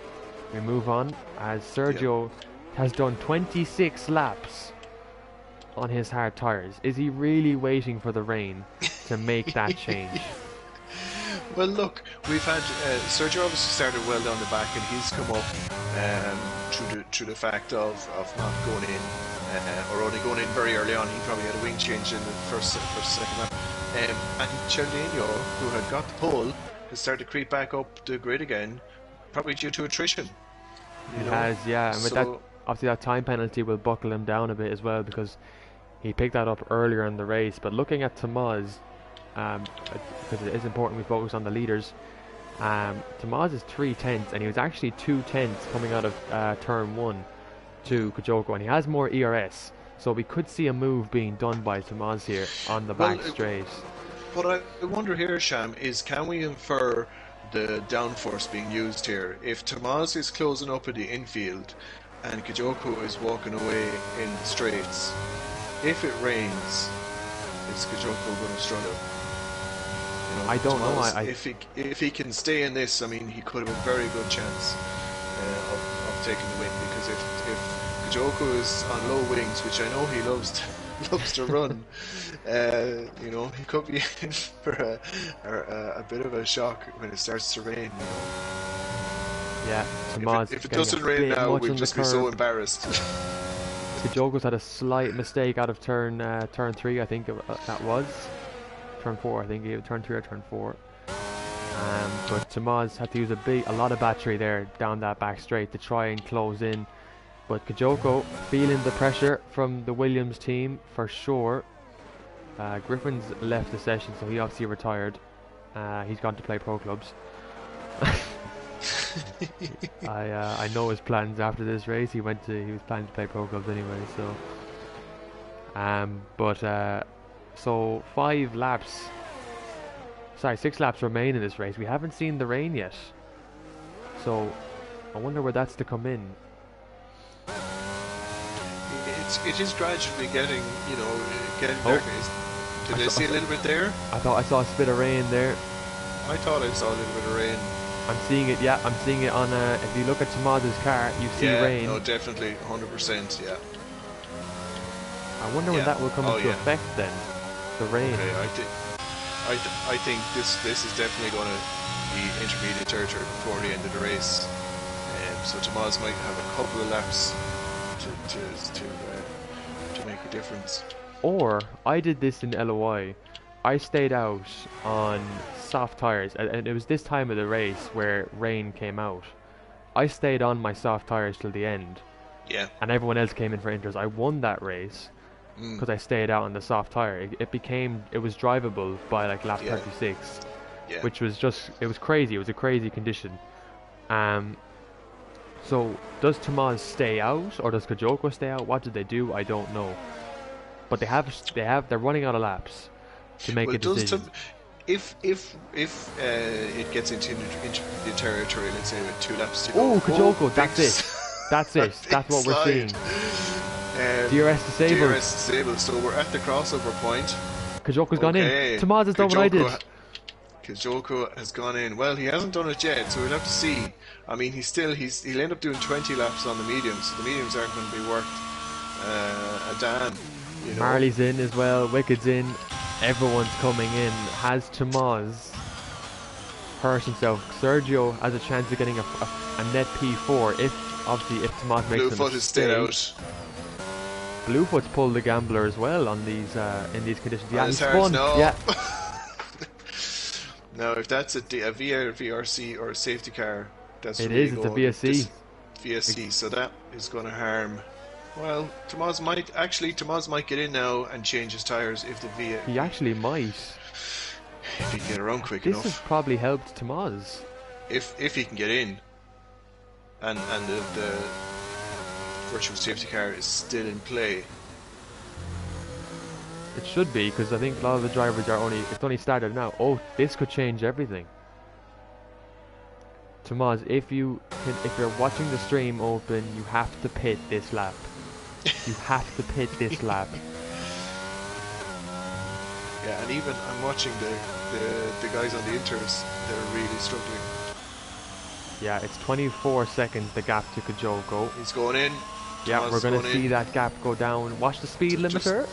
Speaker 1: we move on as Sergio has done 26 laps on his hard tires. Is he really waiting for the rain to make that change?
Speaker 2: Well, look, we've had Sergio obviously started well down the back, and he's come up through the fact of not going in or only going in very early on. He probably had a wing change in the first second lap. And Cialdino, who had got the pole, has started to creep back up the grid again, probably due to attrition.
Speaker 1: He has, and with that, obviously that time penalty will buckle him down a bit as well, because he picked that up earlier in the race. But looking at Tomas, because it is important we focus on the leaders, Tomas is 3/10, and he was actually 2/10 coming out of turn 1 to Kajoko, and he has more ERS, so we could see a move being done by Tomas here on the back straight.
Speaker 2: What I wonder here, Sham, is can we infer the downforce being used here? If Tomas is closing up at the infield and Kajoko is walking away in the straights, if it rains, is Kajoko going to struggle?
Speaker 1: I don't know.
Speaker 2: If he can stay in this, I mean, he could have a very good chance of taking the win, because if Kajoko is on low wings, which I know he loves to run, he could be in for a bit of a shock when it starts to rain.
Speaker 1: Yeah, Tomas.
Speaker 2: If it doesn't rain now, we'd just be so embarrassed.
Speaker 1: Kajoko's had a slight mistake out of turn 3, I think that was. Turn 4, I think he had turn 3 or turn 4. But Tomas had to use a lot of battery there down that back straight to try and close in. But Kajoko feeling the pressure from the Williams team for sure. Griffin's left the session, so he obviously retired. He's gone to play pro clubs. I know his plans after this race. He was planning to play pro clubs anyway. So 6 laps remain in this race. We haven't seen the rain yet, so I wonder where that's to come in.
Speaker 2: it is gradually getting, getting
Speaker 1: Oh,
Speaker 2: darker.
Speaker 1: I
Speaker 2: Did I
Speaker 1: saw,
Speaker 2: see a little bit there?
Speaker 1: I thought I saw a spit of rain there.
Speaker 2: I thought I saw a little bit of rain.
Speaker 1: I'm seeing it. Yeah, I'm seeing it on. If you look at Tomas's car, you see
Speaker 2: Yeah,
Speaker 1: rain.
Speaker 2: no, definitely, 100%. Yeah,
Speaker 1: I wonder when
Speaker 2: yeah.
Speaker 1: that will come
Speaker 2: Oh
Speaker 1: into
Speaker 2: yeah.
Speaker 1: effect then. The rain.
Speaker 2: Okay, I think this is definitely going to be intermediate territory before the end of the race. So Tomas might have a couple of laps to make a difference.
Speaker 1: Or I did this in LOI. I stayed out on soft tires, and it was this time of the race where rain came out. I stayed on my soft tires till the end,
Speaker 2: Yeah.
Speaker 1: and everyone else came in for inters. I won that race
Speaker 2: Mm.
Speaker 1: because I stayed out on the soft tire. It was drivable by like lap
Speaker 2: Yeah.
Speaker 1: 36,
Speaker 2: Yeah.
Speaker 1: which was it was crazy. It was a crazy condition. Um, so does Tomas stay out or does Kajoko stay out? What did they do? I don't know. But they're running out of laps to make
Speaker 2: Well,
Speaker 1: a
Speaker 2: it does
Speaker 1: decision.
Speaker 2: if it gets into the territory, let's say with 2 laps to go.
Speaker 1: Oh, Kajoko,
Speaker 2: big
Speaker 1: that's it. That's it.
Speaker 2: big
Speaker 1: That's what we're
Speaker 2: slide.
Speaker 1: seeing. DRS disabled.
Speaker 2: DRS disabled. So we're at the crossover point.
Speaker 1: Kajoko's gone in.
Speaker 2: Okay.
Speaker 1: Tomas has done what I did.
Speaker 2: Kajoko has gone in. Well, he hasn't done it yet, so we'll have to see. I mean, he'll end up doing 20 laps on the mediums. So the mediums aren't going to be worth a damn.
Speaker 1: Marley's in as well. Wicked's in. Everyone's coming in. Has Tomas hurt himself? Sergio has a chance of getting a net P4 if Tomas makes a
Speaker 2: Bluefoot is still
Speaker 1: mistake.
Speaker 2: out.
Speaker 1: Bluefoot's pulled the gambler as well on these in these conditions. Yeah, he
Speaker 2: hard,
Speaker 1: spun.
Speaker 2: no.
Speaker 1: Yeah.
Speaker 2: Now, if that's a VRC or a safety car, that's
Speaker 1: It
Speaker 2: really
Speaker 1: is. It's a VSC.
Speaker 2: VSC, so that is going to harm. Well, Tomas might get in now and change his tires if the
Speaker 1: He actually might.
Speaker 2: if he can get around quick
Speaker 1: This
Speaker 2: enough.
Speaker 1: has probably helped Tomas.
Speaker 2: If he can get in, and the virtual safety car is still in play.
Speaker 1: It should be, because I think a lot of the drivers it's only started now. Oh, this could change everything. Tomas, if you're watching the stream open, you have to pit this lap. You have to pit this lap.
Speaker 2: Yeah, and even I'm watching the guys on the inters, they're really struggling.
Speaker 1: Yeah, it's 24 seconds the gap to Kajoko.
Speaker 2: He's going in.
Speaker 1: Yeah,
Speaker 2: Tomas
Speaker 1: we're going to
Speaker 2: going
Speaker 1: see
Speaker 2: in.
Speaker 1: that gap go down. Watch the speed
Speaker 2: Just-
Speaker 1: limiter.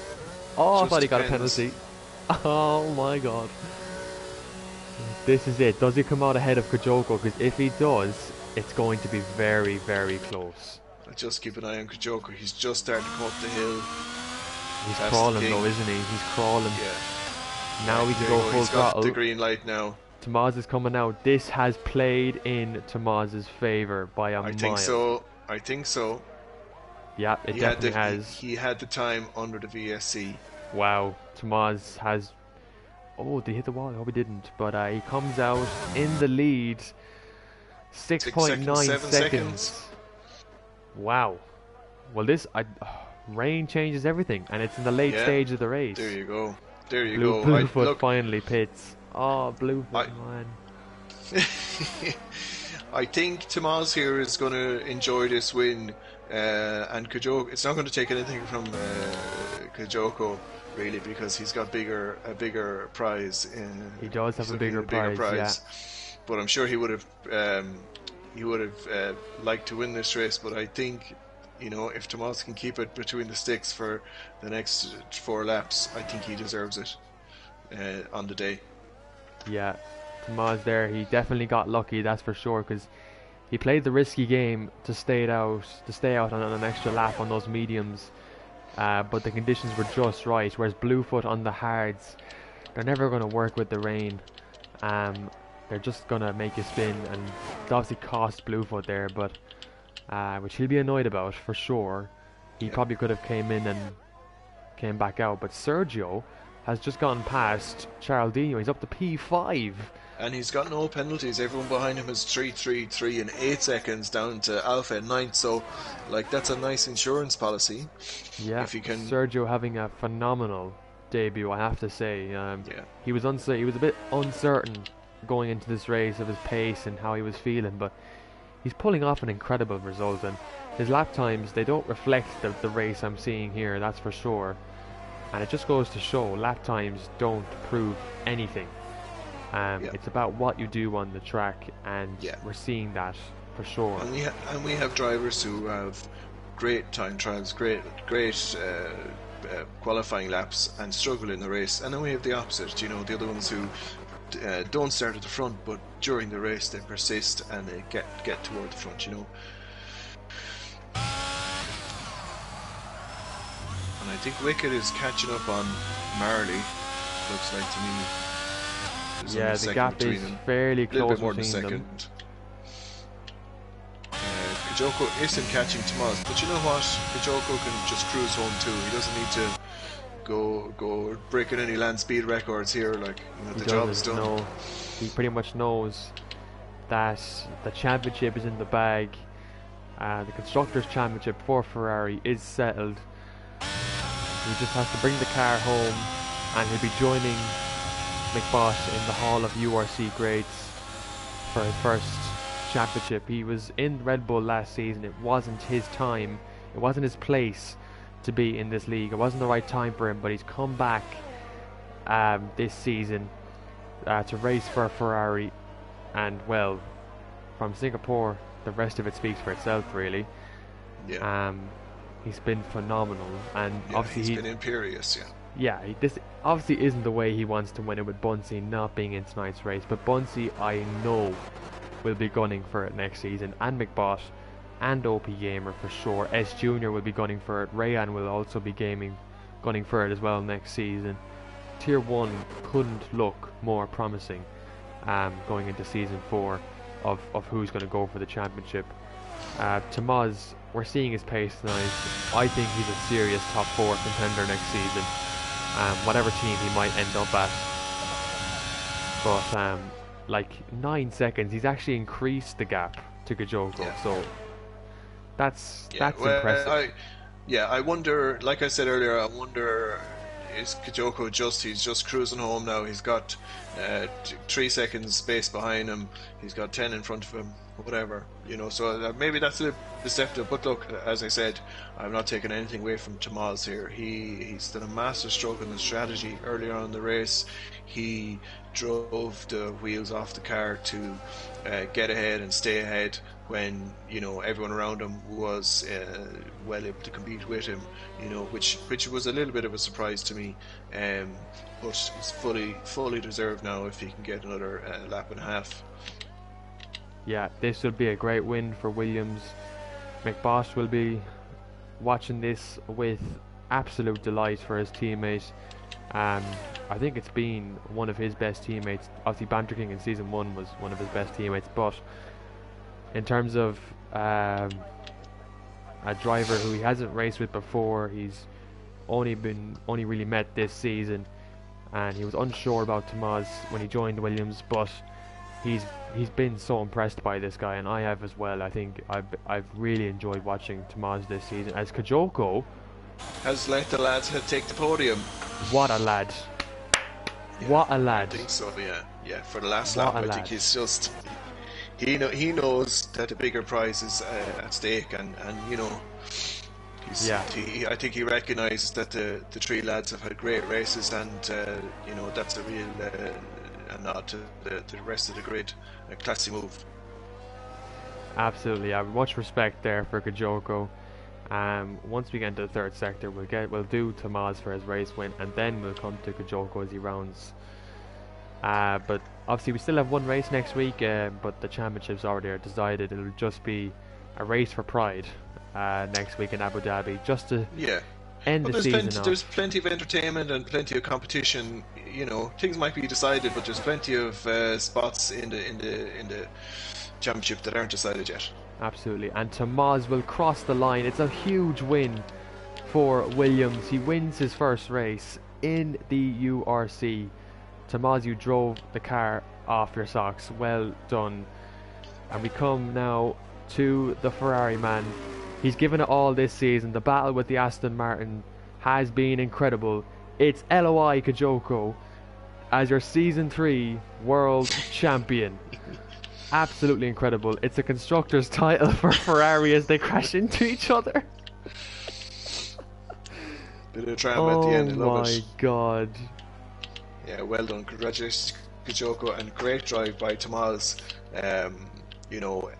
Speaker 1: Oh, I
Speaker 2: just
Speaker 1: thought he got a
Speaker 2: depends.
Speaker 1: penalty. Oh my god. This is it. Does he come out ahead of Kajoko? Because if he does, it's going to be very, very close.
Speaker 2: I'll just keep an eye on Kajoko. He's just starting to come up the hill.
Speaker 1: He's
Speaker 2: That's
Speaker 1: crawling
Speaker 2: the thing.
Speaker 1: though, isn't he? He's crawling.
Speaker 2: Yeah.
Speaker 1: Now we can
Speaker 2: There
Speaker 1: go
Speaker 2: you
Speaker 1: full
Speaker 2: He's got
Speaker 1: throttle.
Speaker 2: the green light now.
Speaker 1: Tomas is coming out. This has played in Tomas's favour by a mile.
Speaker 2: I think so. I think so.
Speaker 1: Yeah, it definitely has.
Speaker 2: He had the time under the VSC.
Speaker 1: Wow, Tomas has. Oh, did he hit the wall? I hope he didn't. But he comes out in the lead. 6.9
Speaker 2: 7 seconds.
Speaker 1: Wow. Well, rain changes everything, and it's in the late
Speaker 2: Yeah.
Speaker 1: stage of the race.
Speaker 2: There you go. There you go.
Speaker 1: Bluefoot
Speaker 2: Look,
Speaker 1: finally pits. Oh, Bluefoot, man.
Speaker 2: I think Tomas here is going to enjoy this win, and Kajoko. It's not going to take anything from Kajoko really, because he's got a bigger prize.
Speaker 1: He does have
Speaker 2: he's
Speaker 1: a
Speaker 2: looking
Speaker 1: bigger
Speaker 2: at
Speaker 1: prize,
Speaker 2: But I'm sure he would have liked to win this race. But I think, if Tomas can keep it between the sticks for the next 4 laps, I think he deserves it on the day.
Speaker 1: Yeah, Tomas there, he definitely got lucky, that's for sure, because he played the risky game to stay out on an extra lap on those mediums, but the conditions were just right. Whereas Bluefoot on the hards, they're never going to work with the rain. They're just going to make you spin, and it obviously cost Bluefoot there, but which he'll be annoyed about for sure. He probably could have came in and came back out, but Sergio has just gone past Charaldino. He's up to P5.
Speaker 2: And he's got no penalties. Everyone behind him is 3 in 8 seconds down to Alpha at 9th. So, that's a nice insurance policy.
Speaker 1: Yeah,
Speaker 2: if he can...
Speaker 1: Sergio having a phenomenal debut, I have to say. He was a bit uncertain going into this race of his pace and how he was feeling, but he's pulling off an incredible result. And his lap times, they don't reflect the race I'm seeing here, that's for sure. And it just goes to show lap times don't prove anything.
Speaker 2: Yeah,
Speaker 1: It's about what you do on the track, and
Speaker 2: yeah.
Speaker 1: we're seeing that for sure.
Speaker 2: And we have drivers who have great time trials, great qualifying laps, and struggle in the race. And then we have the opposite. You know, the other ones who don't start at the front, but during the race they persist and they get toward the front. You know. And I think Wicked is catching up on Marley. Looks like to me. There's only
Speaker 1: Yeah,
Speaker 2: a
Speaker 1: the
Speaker 2: second
Speaker 1: gap
Speaker 2: between
Speaker 1: is
Speaker 2: them.
Speaker 1: fairly
Speaker 2: A little
Speaker 1: close
Speaker 2: bit more than a
Speaker 1: between
Speaker 2: second.
Speaker 1: them.
Speaker 2: Kajoko isn't catching Tomas, but you know what? Kajoko can just cruise home too. He doesn't need to go breaking any land speed records here. Like, you know,
Speaker 1: He
Speaker 2: the job is
Speaker 1: doesn't
Speaker 2: done.
Speaker 1: know. He pretty much knows that the championship is in the bag. The Constructors' Championship for Ferrari is settled. He just has to bring the car home, and he'll be joining McBosh in the Hall of URC Greats for his first championship. He was in Red Bull last season. It wasn't his time. It wasn't his place to be in this league. It wasn't the right time for him, but he's come back this season to race for Ferrari, and well, from Singapore, the rest of it speaks for itself, really.
Speaker 2: Yeah,
Speaker 1: He's been phenomenal, and
Speaker 2: yeah,
Speaker 1: obviously
Speaker 2: he's been imperious. Yeah,
Speaker 1: this obviously isn't the way he wants to win it with Bunsey not being in tonight's race, but Bunsey, I know, will be gunning for it next season, and McBosh and OP Gamer for sure. S Junior will be gunning for it. Rayan will also be gunning for it as well next season. Tier 1 couldn't look more promising going into season 4 of who's going to go for the championship. Tamaz, we're seeing his pace tonight. I think he's a serious top 4 contender next season, whatever team he might end up at. But like 9 seconds, he's actually increased the gap to Kajoko,
Speaker 2: yeah.
Speaker 1: so that's
Speaker 2: Well,
Speaker 1: impressive.
Speaker 2: I wonder. Like I said earlier, I wonder, is Kajoko he's just cruising home now? He's got 3 seconds space behind him. He's got 10 in front of him. Whatever, you know. So maybe that's a deceptive. But look, as I said, I'm not taking anything away from Tamaz here. He's done a master stroke in the strategy earlier on in the race. He drove the wheels off the car to get ahead and stay ahead when, you know, everyone around him was well able to compete with him, you know, which was a little bit of a surprise to me, but it's fully deserved now if he can get another lap and a half.
Speaker 1: Yeah, this will be a great win for Williams. McBosh will be watching this with absolute delight for his teammate. I think it's been one of his best teammates. Obviously, Banter King in season 1 was one of his best teammates, but in terms of a driver who he hasn't raced with before, he's only really met this season, and he was unsure about Tamaz when he joined Williams, but he's been so impressed by this guy, and I have as well. I think I've really enjoyed watching Tamaz this season. As Kajoko,
Speaker 2: Has let the lads take the podium.
Speaker 1: what a lad!
Speaker 2: Yeah,
Speaker 1: What a lad!
Speaker 2: I think so. Yeah. For the last
Speaker 1: What
Speaker 2: lap,
Speaker 1: a
Speaker 2: I
Speaker 1: lad.
Speaker 2: think he's just he knows that the bigger prize is at stake, and you know,
Speaker 1: Yeah.
Speaker 2: I think he recognises that the 3 lads have had great races, and you know, that's a real a nod to the rest of the grid. A classy move.
Speaker 1: Absolutely, I have much respect there for Kajoko. Once we get into the third sector, we'll do Tamaz for his race win, and then we'll come to Kajoko as he rounds. But obviously we still have one race next week, but the championships already are decided. It'll just be a race for pride next week in Abu Dhabi, just to
Speaker 2: Yeah.
Speaker 1: end
Speaker 2: But
Speaker 1: the season
Speaker 2: there's
Speaker 1: off.
Speaker 2: plenty of entertainment and plenty of competition. You know, things might be decided, but there's plenty of spots in the championship that aren't decided yet.
Speaker 1: Absolutely, and Tamaz will cross the line. It's a huge win for Williams. He wins his first race in the URC. Tamaz, you drove the car off your socks. Well done. And we come now to the Ferrari man. He's given it all this season. The battle with the Aston Martin has been incredible. It's LOI Kajoko as your season 3 world champion. absolutely incredible. It's a constructor's title for Ferrari as they crash into each other.
Speaker 2: Bit of drama at the
Speaker 1: Oh
Speaker 2: end. I love it.
Speaker 1: my god.
Speaker 2: Yeah, well done. Congratulations, Kajoko, and great drive by Tomas. Um, you know,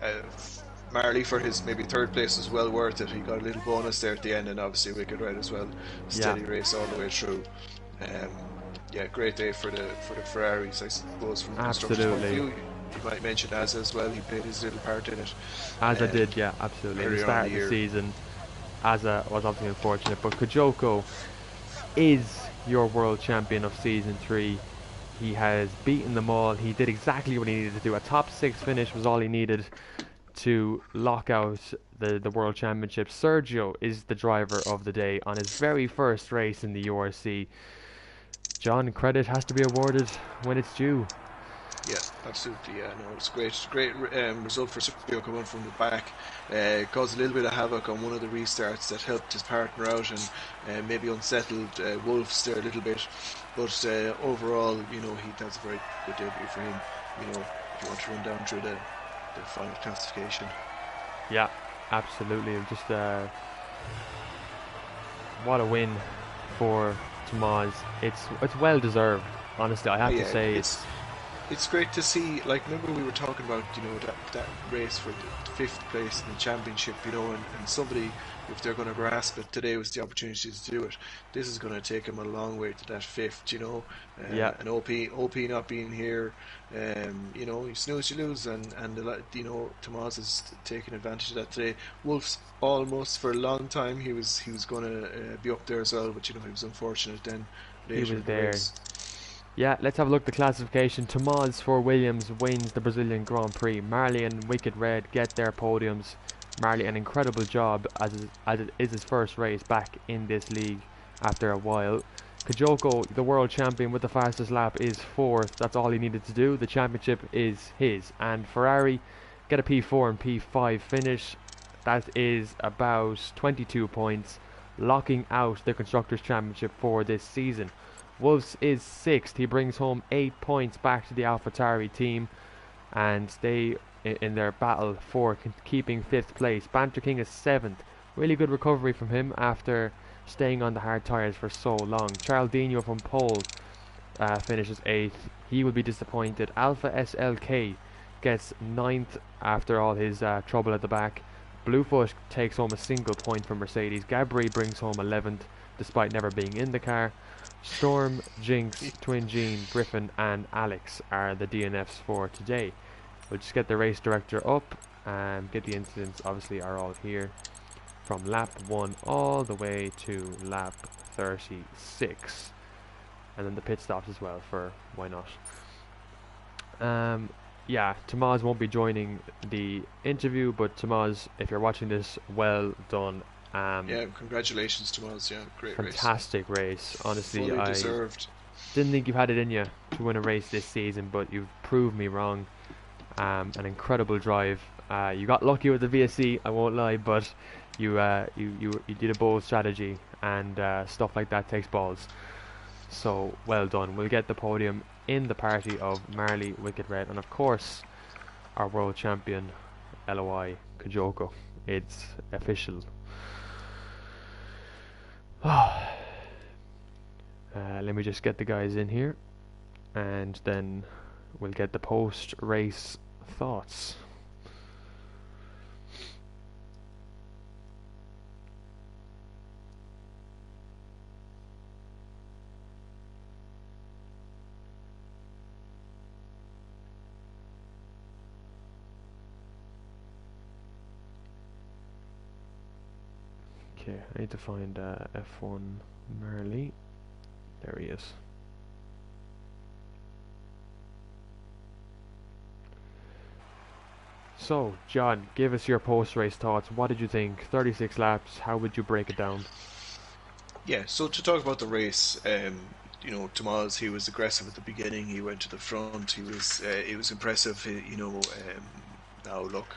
Speaker 2: Marley for his maybe third place was well worth it. He got a little bonus there at the end, and obviously Wicked Red as well.
Speaker 1: Yeah,
Speaker 2: Steady race all the way through. Um, yeah, great day for the Ferraris, I suppose, from a constructor's point of
Speaker 1: absolutely.
Speaker 2: view. You might mention Asa as well. He played his little part in it
Speaker 1: As I
Speaker 2: um,
Speaker 1: did, yeah, absolutely. In the
Speaker 2: earlier on in
Speaker 1: start
Speaker 2: the
Speaker 1: of the
Speaker 2: year.
Speaker 1: season, Asa was obviously unfortunate, but Kajoko is your world champion of season 3. He has beaten them all. He did exactly what he needed to do. A top 6 finish was all he needed to lock out the world championship. Sergio is the driver of the day on his very first race in the URC. John, credit has to be awarded when it's due.
Speaker 2: Yeah, absolutely. Yeah, no, it's great. Great result for Sergio coming from the back. Caused a little bit of havoc on one of the restarts that helped his partner out and maybe unsettled Wolves there a little bit. But overall, you know, that's a very good debut for him. You know, if you want to run down through the final classification.
Speaker 1: Yeah, absolutely. Just what a win for Tomas. It's well deserved. Honestly, I
Speaker 2: Oh,
Speaker 1: have to
Speaker 2: yeah,
Speaker 1: say it's
Speaker 2: it's great to see. Like, remember we were talking about, you know, that race for the fifth place in the championship, you know, and somebody, if they're going to grasp it, today was the opportunity to do it. This is going to take him a long way to that fifth, you know.
Speaker 1: yeah.
Speaker 2: And OP not being here, you know, you snooze, you lose, and you know, Tomas is taking advantage of that today. Wolf's almost for a long time he was going to be up there as well, but you know, he was unfortunate then
Speaker 1: He
Speaker 2: later
Speaker 1: was
Speaker 2: in the
Speaker 1: there.
Speaker 2: race.
Speaker 1: Yeah, let's have a look at the classification. Tomas for Williams wins the Brazilian Grand Prix. Marley and Wicked Red get their podiums. Marley, an incredible job as it is his first race back in this league after a while. Kajoko, the world champion with the fastest lap, is fourth. That's all he needed to do. The championship is his. And Ferrari get a P4 and P5 finish. That is about 22 points, locking out the Constructors' Championship for this season. Wolves is sixth. He brings home 8 points back to the AlphaTauri team, and they in their battle for keeping fifth place. Banter King is seventh. Really good recovery from him after staying on the hard tyres for so long. Charles Dino from pole finishes eighth. He will be disappointed. Alpha SLK gets ninth after all his trouble at the back. Bluefoot takes home a single point from Mercedes. Gabri brings home 11th despite never being in the car. Storm, Jinx, Twin Gene, Griffin and Alex are the DNFs for today. We'll just get the race director up and get the incidents obviously are all here from lap 1 all the way to lap 36, and then the pit stops as well for why not. Yeah, Tomas won't be joining the interview, but Tomas, if you're watching this, well done.
Speaker 2: Yeah, congratulations, Tomas. Yeah, great race.
Speaker 1: Fantastic race. Honestly,
Speaker 2: Fully
Speaker 1: I
Speaker 2: deserved.
Speaker 1: didn't think you had it in you to win a race this season, but you've proved me wrong. An incredible drive. You got lucky with the VSC, I won't lie, but you did a bold strategy, and stuff like that takes balls. So well done. We'll get the podium in the party of Marley, Wicked Red, and of course our world champion LOI Kajoko. It's official. Let me just get the guys in here, and then we'll get the post-race thoughts. Okay, I need to find F1 Marley. There he is. So, John, give us your post-race thoughts. What did you think? 36 laps, how would you break it down?
Speaker 2: Yeah, so to talk about the race, you know, Tomas, he was aggressive at the beginning. He went to the front. He was impressive. You know, now look,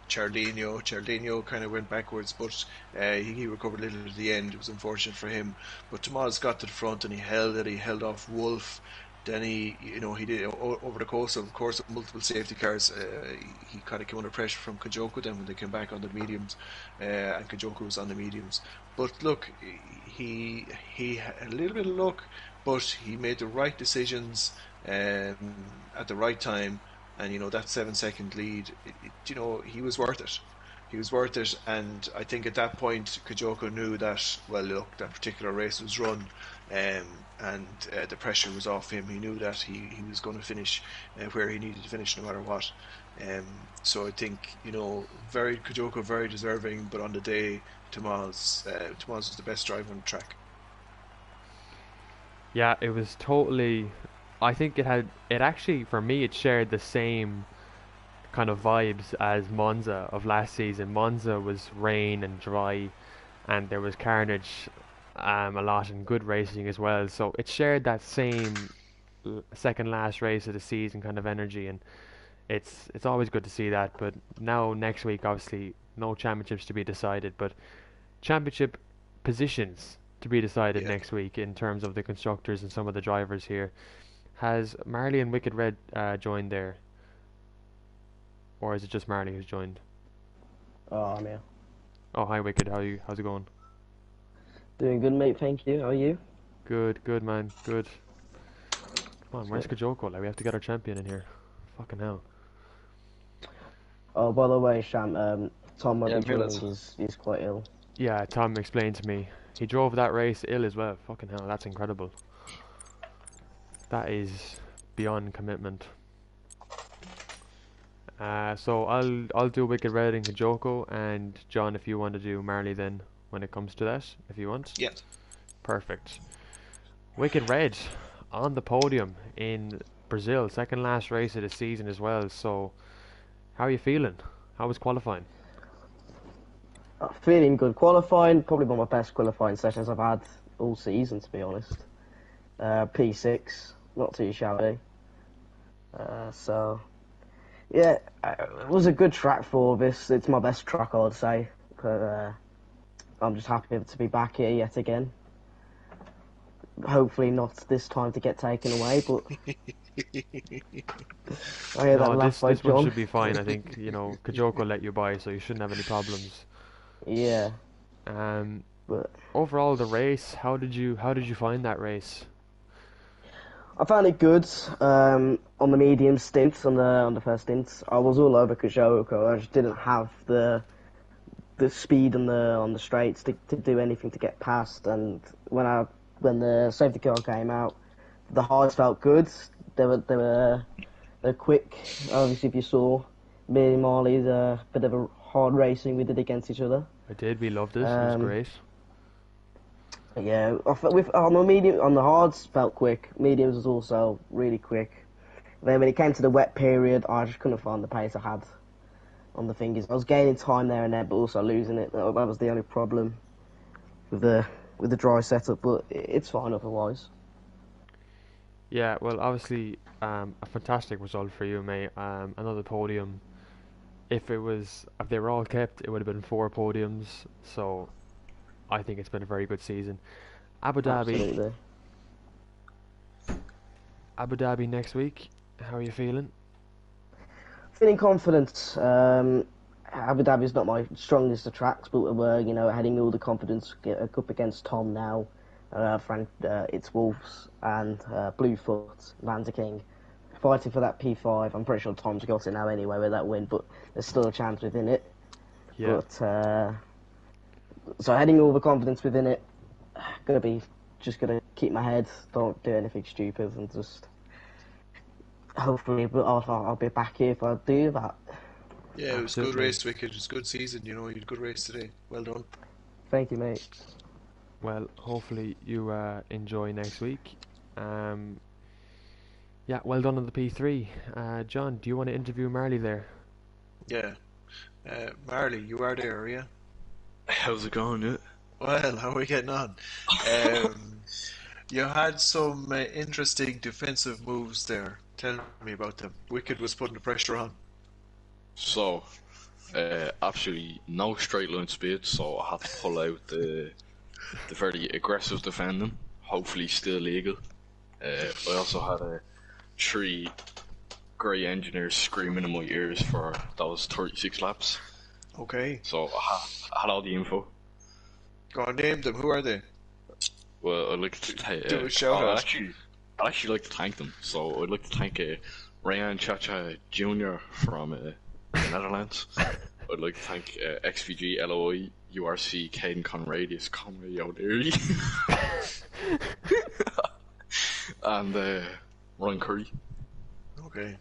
Speaker 2: Charlinho kind of went backwards, but he recovered a little at the end. It was unfortunate for him, but Tomas got to the front and he held it. He held off Wolf. Then he did over the course of multiple safety cars. He kind of came under pressure from Kajoko. Then when they came back on the mediums, and Kajoko was on the mediums. But look, he had a little bit of luck, but he made the right decisions at the right time. And that 7 second lead, he was worth it. He was worth it, and I think at that point Kajoko knew that. Well, look, that particular race was run, and the pressure was off him. He knew that he was going to finish where he needed to finish, no matter what. Um, so I think very Kajoko, very deserving, but on the day, Tomas was the best driver on the track.
Speaker 1: Yeah, it was totally. I think it actually for me it shared the same kind of vibes as Monza of last season. Monza was rain and dry, and there was carnage, a lot and good racing as well. So it shared that same second last race of the season kind of energy, and it's always good to see that. But now next week, obviously, no championships to be decided, but championship positions to be decided
Speaker 2: Yeah.
Speaker 1: next week in terms of the constructors and some of the drivers here. Has Marley and Wicked Red joined there, or is it just Marley who's joined?
Speaker 3: Oh, I'm here.
Speaker 1: Oh, hi Wicked, how's it going?
Speaker 3: Doing good, mate. Thank you. How are you?
Speaker 1: Good, good man, good. Come on,
Speaker 3: That's
Speaker 1: where's
Speaker 3: good.
Speaker 1: Kajoko? Like we have to get our champion in here. Fucking hell.
Speaker 3: Oh, by the way, Sham, Tom might
Speaker 4: Yeah,
Speaker 3: be
Speaker 4: Villas.
Speaker 3: joining. He's quite ill.
Speaker 1: Yeah, Tom explained to me. He drove that race ill as well. Fucking hell, that's incredible. That is beyond commitment. So I'll do Wicked Red and Kajoko, and John, if you want to do Marley, then when it comes to that, if you want.
Speaker 2: Yeah.
Speaker 1: Perfect. Wicked Red on the podium in Brazil, second last race of the season as well. So, how are you feeling? How was qualifying?
Speaker 3: Feeling good. Qualifying, probably one of my best qualifying sessions I've had all season, to be honest. P6, not too shabby. So, yeah, it was a good track for this. It's my best track, I would say. But, I'm just happy to be back here yet again. Hopefully not this time to get taken away, but I hear that
Speaker 1: No,
Speaker 3: laugh by
Speaker 1: this one
Speaker 3: John.
Speaker 1: should be fine. I think Kajoko let you by, so you shouldn't have any problems.
Speaker 3: Yeah,
Speaker 1: Um,
Speaker 3: but
Speaker 1: overall the race, how did you find that race?
Speaker 3: I found it good on the medium stint, on the first stint. I was all over Kajoko. I just didn't have the speed on the straights to do anything to get past. And when the safety car came out, the hards felt good. They were quick. Obviously, if you saw me and Marley, the bit of a hard racing we did against each other.
Speaker 1: I did. We loved it. It was
Speaker 3: Um,
Speaker 1: great.
Speaker 3: yeah, on the hards felt quick. Mediums was also really quick. Then when it came to the wet period, I just couldn't find the pace I had on the fingers. I was gaining time there and there, but also losing it. That was the only problem with the dry setup. But it's fine otherwise.
Speaker 1: Yeah, well, obviously, a fantastic result for you, mate. Another podium. If they were all kept, it would have been four podiums. So, I think it's been a very good season. Abu Dhabi,
Speaker 3: Absolutely.
Speaker 1: Abu Dhabi next week. How are you feeling?
Speaker 3: Feeling confident. Abu Dhabi's not my strongest of tracks, but we're heading all the confidence up against Tom now. Frank, it's Wolves and Bluefoot, Lander King, fighting for that P5. I'm pretty sure Tom's got it now anyway with that win, but there's still a chance within it.
Speaker 1: Yeah,
Speaker 3: But so heading all the confidence within it, gonna keep my head, don't do anything stupid, and just hopefully, but I'll be back here if I do that.
Speaker 2: Yeah, it was a good
Speaker 1: absolutely.
Speaker 2: race, Wicked. It was a good season. You had a good race today. Well done.
Speaker 3: Thank you, mate.
Speaker 1: Well, hopefully you enjoy next week. Um, yeah, well done on the P3. John, do you want to interview Marley there?
Speaker 2: Yeah. Marley, you are there, are you?
Speaker 4: How's it going? Yeah.
Speaker 2: Well, how are we getting on? Um, you had some interesting defensive moves there. Tell me about them. Wicked was putting the pressure on.
Speaker 4: So, absolutely no straight line speed, so I had to pull out the very aggressive defending. Hopefully, still legal. I also had 3 grey engineers screaming in my ears for those 36 laps.
Speaker 2: Okay.
Speaker 4: So I had all the info.
Speaker 2: Go on, name them. Who are they?
Speaker 4: Well, I'd like to
Speaker 2: Do a shout out.
Speaker 4: I'd actually like to thank them. So I'd like to thank Ryan Chacha Jr. from the Netherlands. I'd like to thank XVG, LOI, URC, Caden Conradius, Conway O'Leary, and Ryan Curry.
Speaker 2: Okay.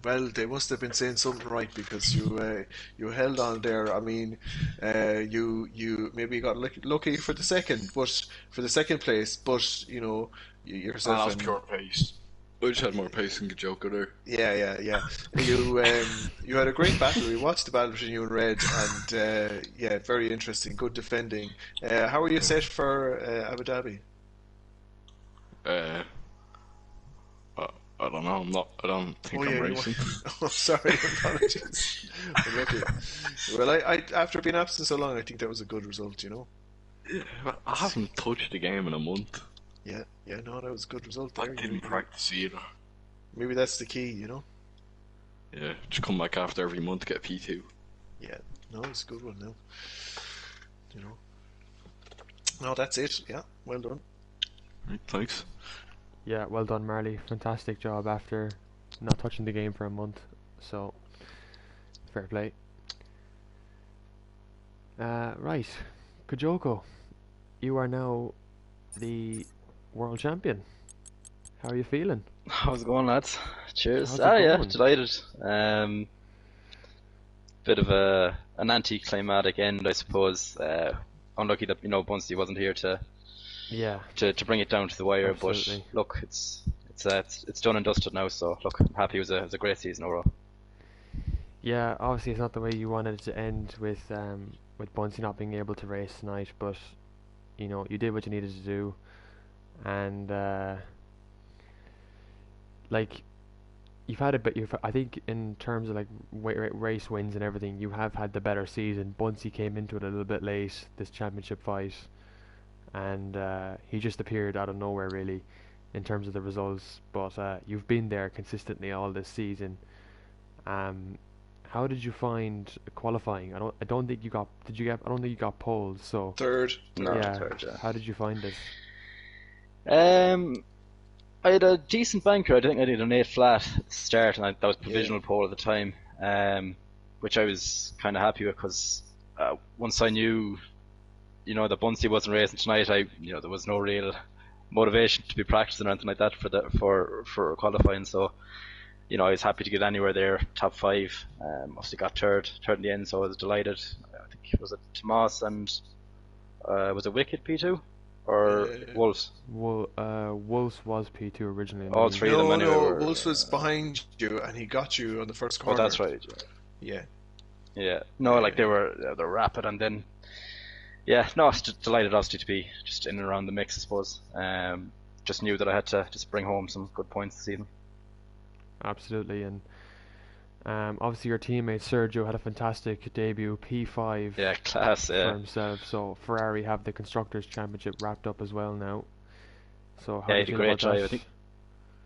Speaker 2: Well, they must have been saying something right, because you held on there. I mean, you maybe got lucky for the second place, but you know yourself.
Speaker 4: That was pure pace. I just had more pace than Kajoko there.
Speaker 2: Yeah. You had a great battle. We watched the battle between you and Red, and yeah, very interesting. Good defending. How are you set for Abu Dhabi?
Speaker 4: I don't know. I don't think I'm racing.
Speaker 2: Oh, sorry. Apologies. Okay. Well, I after being absent so long, I think that was a good result. You know.
Speaker 4: Yeah, I haven't touched the game in a month.
Speaker 2: Yeah. No, that was a good result there.
Speaker 4: I didn't practice either.
Speaker 2: Maybe that's the key, you know.
Speaker 4: Yeah, just come back after every month to get P2.
Speaker 2: Yeah, no, it's a good one now. You know. No, that's it. Yeah, well done.
Speaker 4: Right, thanks.
Speaker 1: Yeah, well done, Marley. Fantastic job after not touching the game for a month. So, fair play. Right, Kajoko, you are now the world champion. How are you feeling?
Speaker 5: How's it going, lads? Cheers.
Speaker 1: How's it
Speaker 5: Yeah,
Speaker 1: going?
Speaker 5: delighted. Bit of an anticlimactic end, I suppose. Unlucky that Bunsey wasn't here to bring it down to the wire.
Speaker 1: Absolutely.
Speaker 5: But look, it's done and dusted now. So look, I'm happy. It was a great season overall.
Speaker 1: Yeah, obviously it's not the way you wanted it to end with Bunsey not being able to race tonight, but you did what you needed to do, and like you've had a bit. I think in terms of like race wins and everything, you have had the better season. Bunsey came into it a little bit late this championship fight, and he just appeared out of nowhere really, in terms of the results. But you've been there consistently all this season. How did you find qualifying? I don't think you got. Did you get? I don't think you got poles. So
Speaker 2: Third.
Speaker 5: No,
Speaker 1: yeah.
Speaker 5: third, yeah.
Speaker 1: How did you find it?
Speaker 5: I had a decent banker. I think I did an 8 flat at the start, and that was provisional pole at the time, which I was kind of happy with, because once I knew, that Bunsey wasn't racing tonight, there was no real motivation to be practicing or anything like that for qualifying. So, I was happy to get anywhere there, top 5. Obviously got third in the end, so I was delighted. I think it was Tomas and was it Wicked P2 or Wolves?
Speaker 1: Wolves was P2 originally.
Speaker 5: All three of them anyway.
Speaker 2: No, Wolves was behind you, and he got you on the first corner.
Speaker 5: Oh, that's right.
Speaker 2: Yeah.
Speaker 5: Yeah. No, like they're rapid, and then no, just delighted obviously to be just in and around the mix, I suppose. Just knew that I had to just bring home some good points this evening.
Speaker 1: Absolutely, and obviously your teammate Sergio had a fantastic debut, P5.
Speaker 5: Yeah, class.
Speaker 1: For
Speaker 5: Yeah.
Speaker 1: himself. So Ferrari have the constructors' championship wrapped up as well now. So how
Speaker 5: Yeah,
Speaker 1: do
Speaker 5: he
Speaker 1: you
Speaker 5: had a
Speaker 1: feel
Speaker 5: great
Speaker 1: about
Speaker 5: drive.
Speaker 1: that?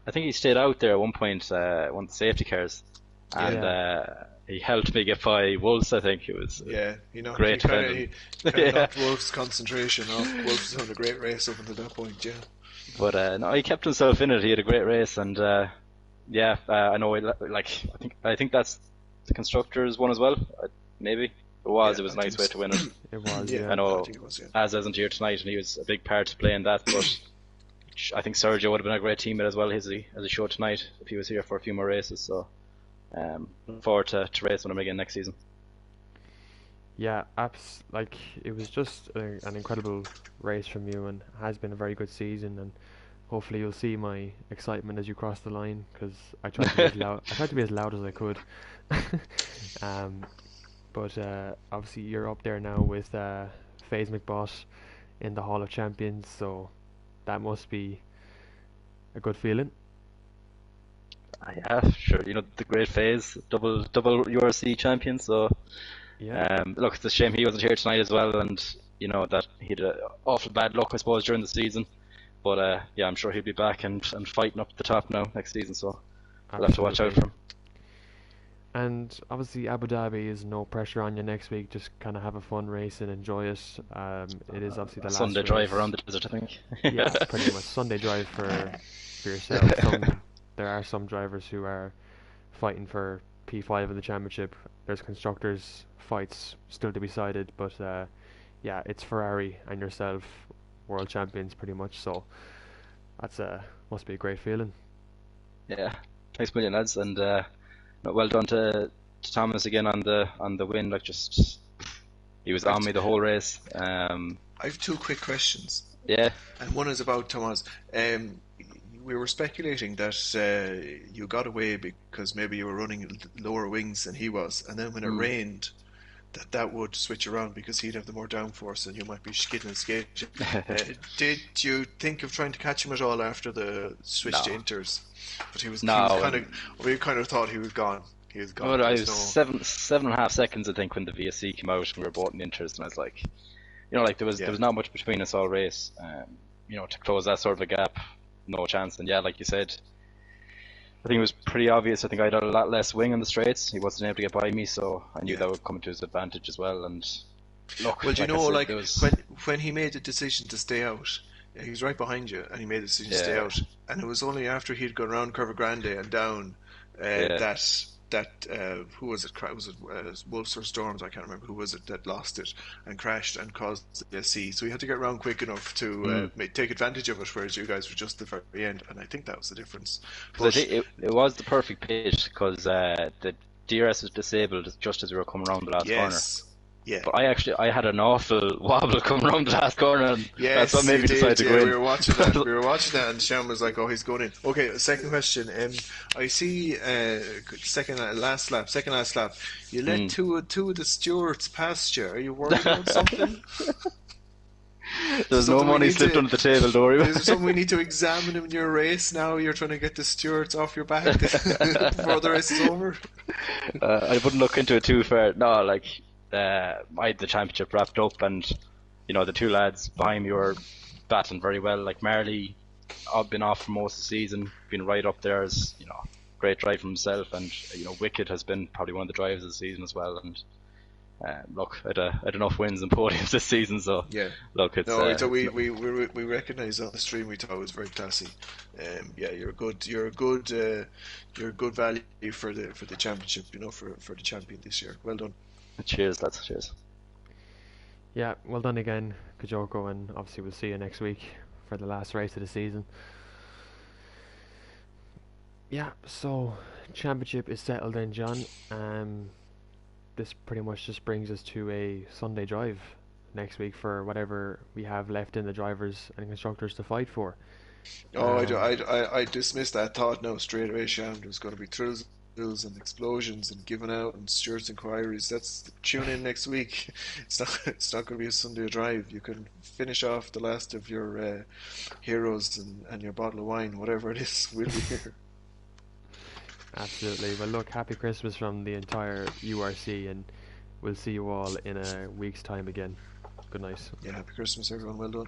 Speaker 5: I think he stayed out there at one point, one of the safety cars, and he helped me get by Wolves. I think it was great
Speaker 2: He
Speaker 5: defending.
Speaker 2: knocked Wolves' concentration off. Wolves was having a great race up until that point. Yeah.
Speaker 5: But no, he kept himself in it. He had a great race, and I know. I think that's the constructors one as well. Maybe it was.
Speaker 2: Yeah,
Speaker 5: It was a
Speaker 2: I
Speaker 5: nice
Speaker 2: think
Speaker 5: way
Speaker 2: so.
Speaker 5: to win it.
Speaker 1: It was,
Speaker 2: Yeah.
Speaker 1: yeah.
Speaker 5: I know.
Speaker 2: I think it was, yeah.
Speaker 5: Az isn't here tonight, and he was a big part to play in that. But I think Sergio would have been a great teammate as well, as he showed tonight, if he was here for a few more races. So look forward to racing with him again next season.
Speaker 1: Yeah, it was just an incredible race from you, and has been a very good season. And hopefully you'll see my excitement as you cross the line, because I tried to be as loud. I tried to be as loud as I could. But obviously you're up there now with FaZe McBot in the Hall of Champions, so that must be a good feeling.
Speaker 5: Yeah, sure. The great phase, double URC champion. So
Speaker 1: Yeah.
Speaker 5: look, it's a shame he wasn't here tonight as well, and that he had awful bad luck, I suppose, during the season. But yeah, I'm sure he'll be back and fighting up the top now next season. So we'll have to watch out for him.
Speaker 1: And obviously Abu Dhabi is no pressure on you next week. Just kind of have a fun race and enjoy it. It is obviously the last
Speaker 5: Sunday
Speaker 1: race.
Speaker 5: drive around the desert, I think.
Speaker 1: Yeah, pretty much Sunday drive for yourself. There are some drivers who are fighting for P5 in the championship. There's constructors fights still to be decided, but yeah, it's Ferrari and yourself, world champions pretty much. So that's must be a great feeling.
Speaker 5: Yeah, thanks a million, lads, and well done to Thomas again on the win. Like, just he was on me the whole race.
Speaker 2: I have two quick questions.
Speaker 5: Yeah.
Speaker 2: And one is about Thomas. We were speculating that you got away because maybe you were running lower wings than he was, and then when it rained, that would switch around because he'd have the more downforce and you might be skidding and skating. Did you think of trying to catch him at all after the switch to inters? But he was kind of. We kind of thought he was gone. He was gone.
Speaker 5: Well, I was 7.5 seconds, I think, when the VSC came out and we were both in inters, and I was like, like there was not much between us all race. To close that sort of a gap, no chance. And yeah, like you said, I think it was pretty obvious. I think I had a lot less wing on the straights. He wasn't able to get by me, so I knew that would come to his advantage as well. And look,
Speaker 2: well, when he made the decision to stay out, he was right behind you, and he made the decision to stay out. And it was only after he'd gone around Curva Grande and down that who was it? Was it Wolves or Storms? I can't remember who was it that lost it and crashed and caused the SC. So he had to get around quick enough to take advantage of it, whereas you guys were just at the very end. And I think that was the difference.
Speaker 5: But I think it was the perfect pitch because the DRS was disabled just as we were coming around the last corner.
Speaker 2: Yeah.
Speaker 5: But I had an awful wobble coming around the last corner, and that's what made me decide to go in.
Speaker 2: We were watching that, and Sean was like, "Oh, he's going in." Okay, second question. I see second last lap. You let two of the stewards past you. Are you worried about something?
Speaker 5: There's no money slipped under the table, don't worry.
Speaker 2: Is there something we need to examine in your race now? You're trying to get the stewards off your back before the race is over?
Speaker 5: I wouldn't look into it too far. No, like. I had the championship wrapped up, and the two lads behind me were battling very well. Like Marley, I've been off for most of the season, been right up there as great drive from himself, and Wicked has been probably one of the drives of the season as well. And look, I had enough wins and podiums this season, so look, it's
Speaker 2: so we recognise on the stream. We thought it was very classy. You're a good value for the championship. For the champion this year. Well done.
Speaker 5: Cheers, lads. Cheers.
Speaker 1: Yeah, well done again, Kajoko, and obviously we'll see you next week for the last race of the season. Yeah, so championship is settled then, John. This pretty much just brings us to a Sunday drive next week for whatever we have left in the drivers and constructors to fight for.
Speaker 2: I dismissed that thought now straight away, Sean. There's going to be thrills and explosions and giving out and stewards inquiries. That's tune in next week. It's not going to be a Sunday drive. You can finish off the last of your heroes and your bottle of wine, whatever it is. We'll be here.
Speaker 1: Absolutely. Well, look, happy Christmas from the entire URC, and we'll see you all in a week's time again. Good night.
Speaker 2: Yeah, happy Christmas, everyone. Well done.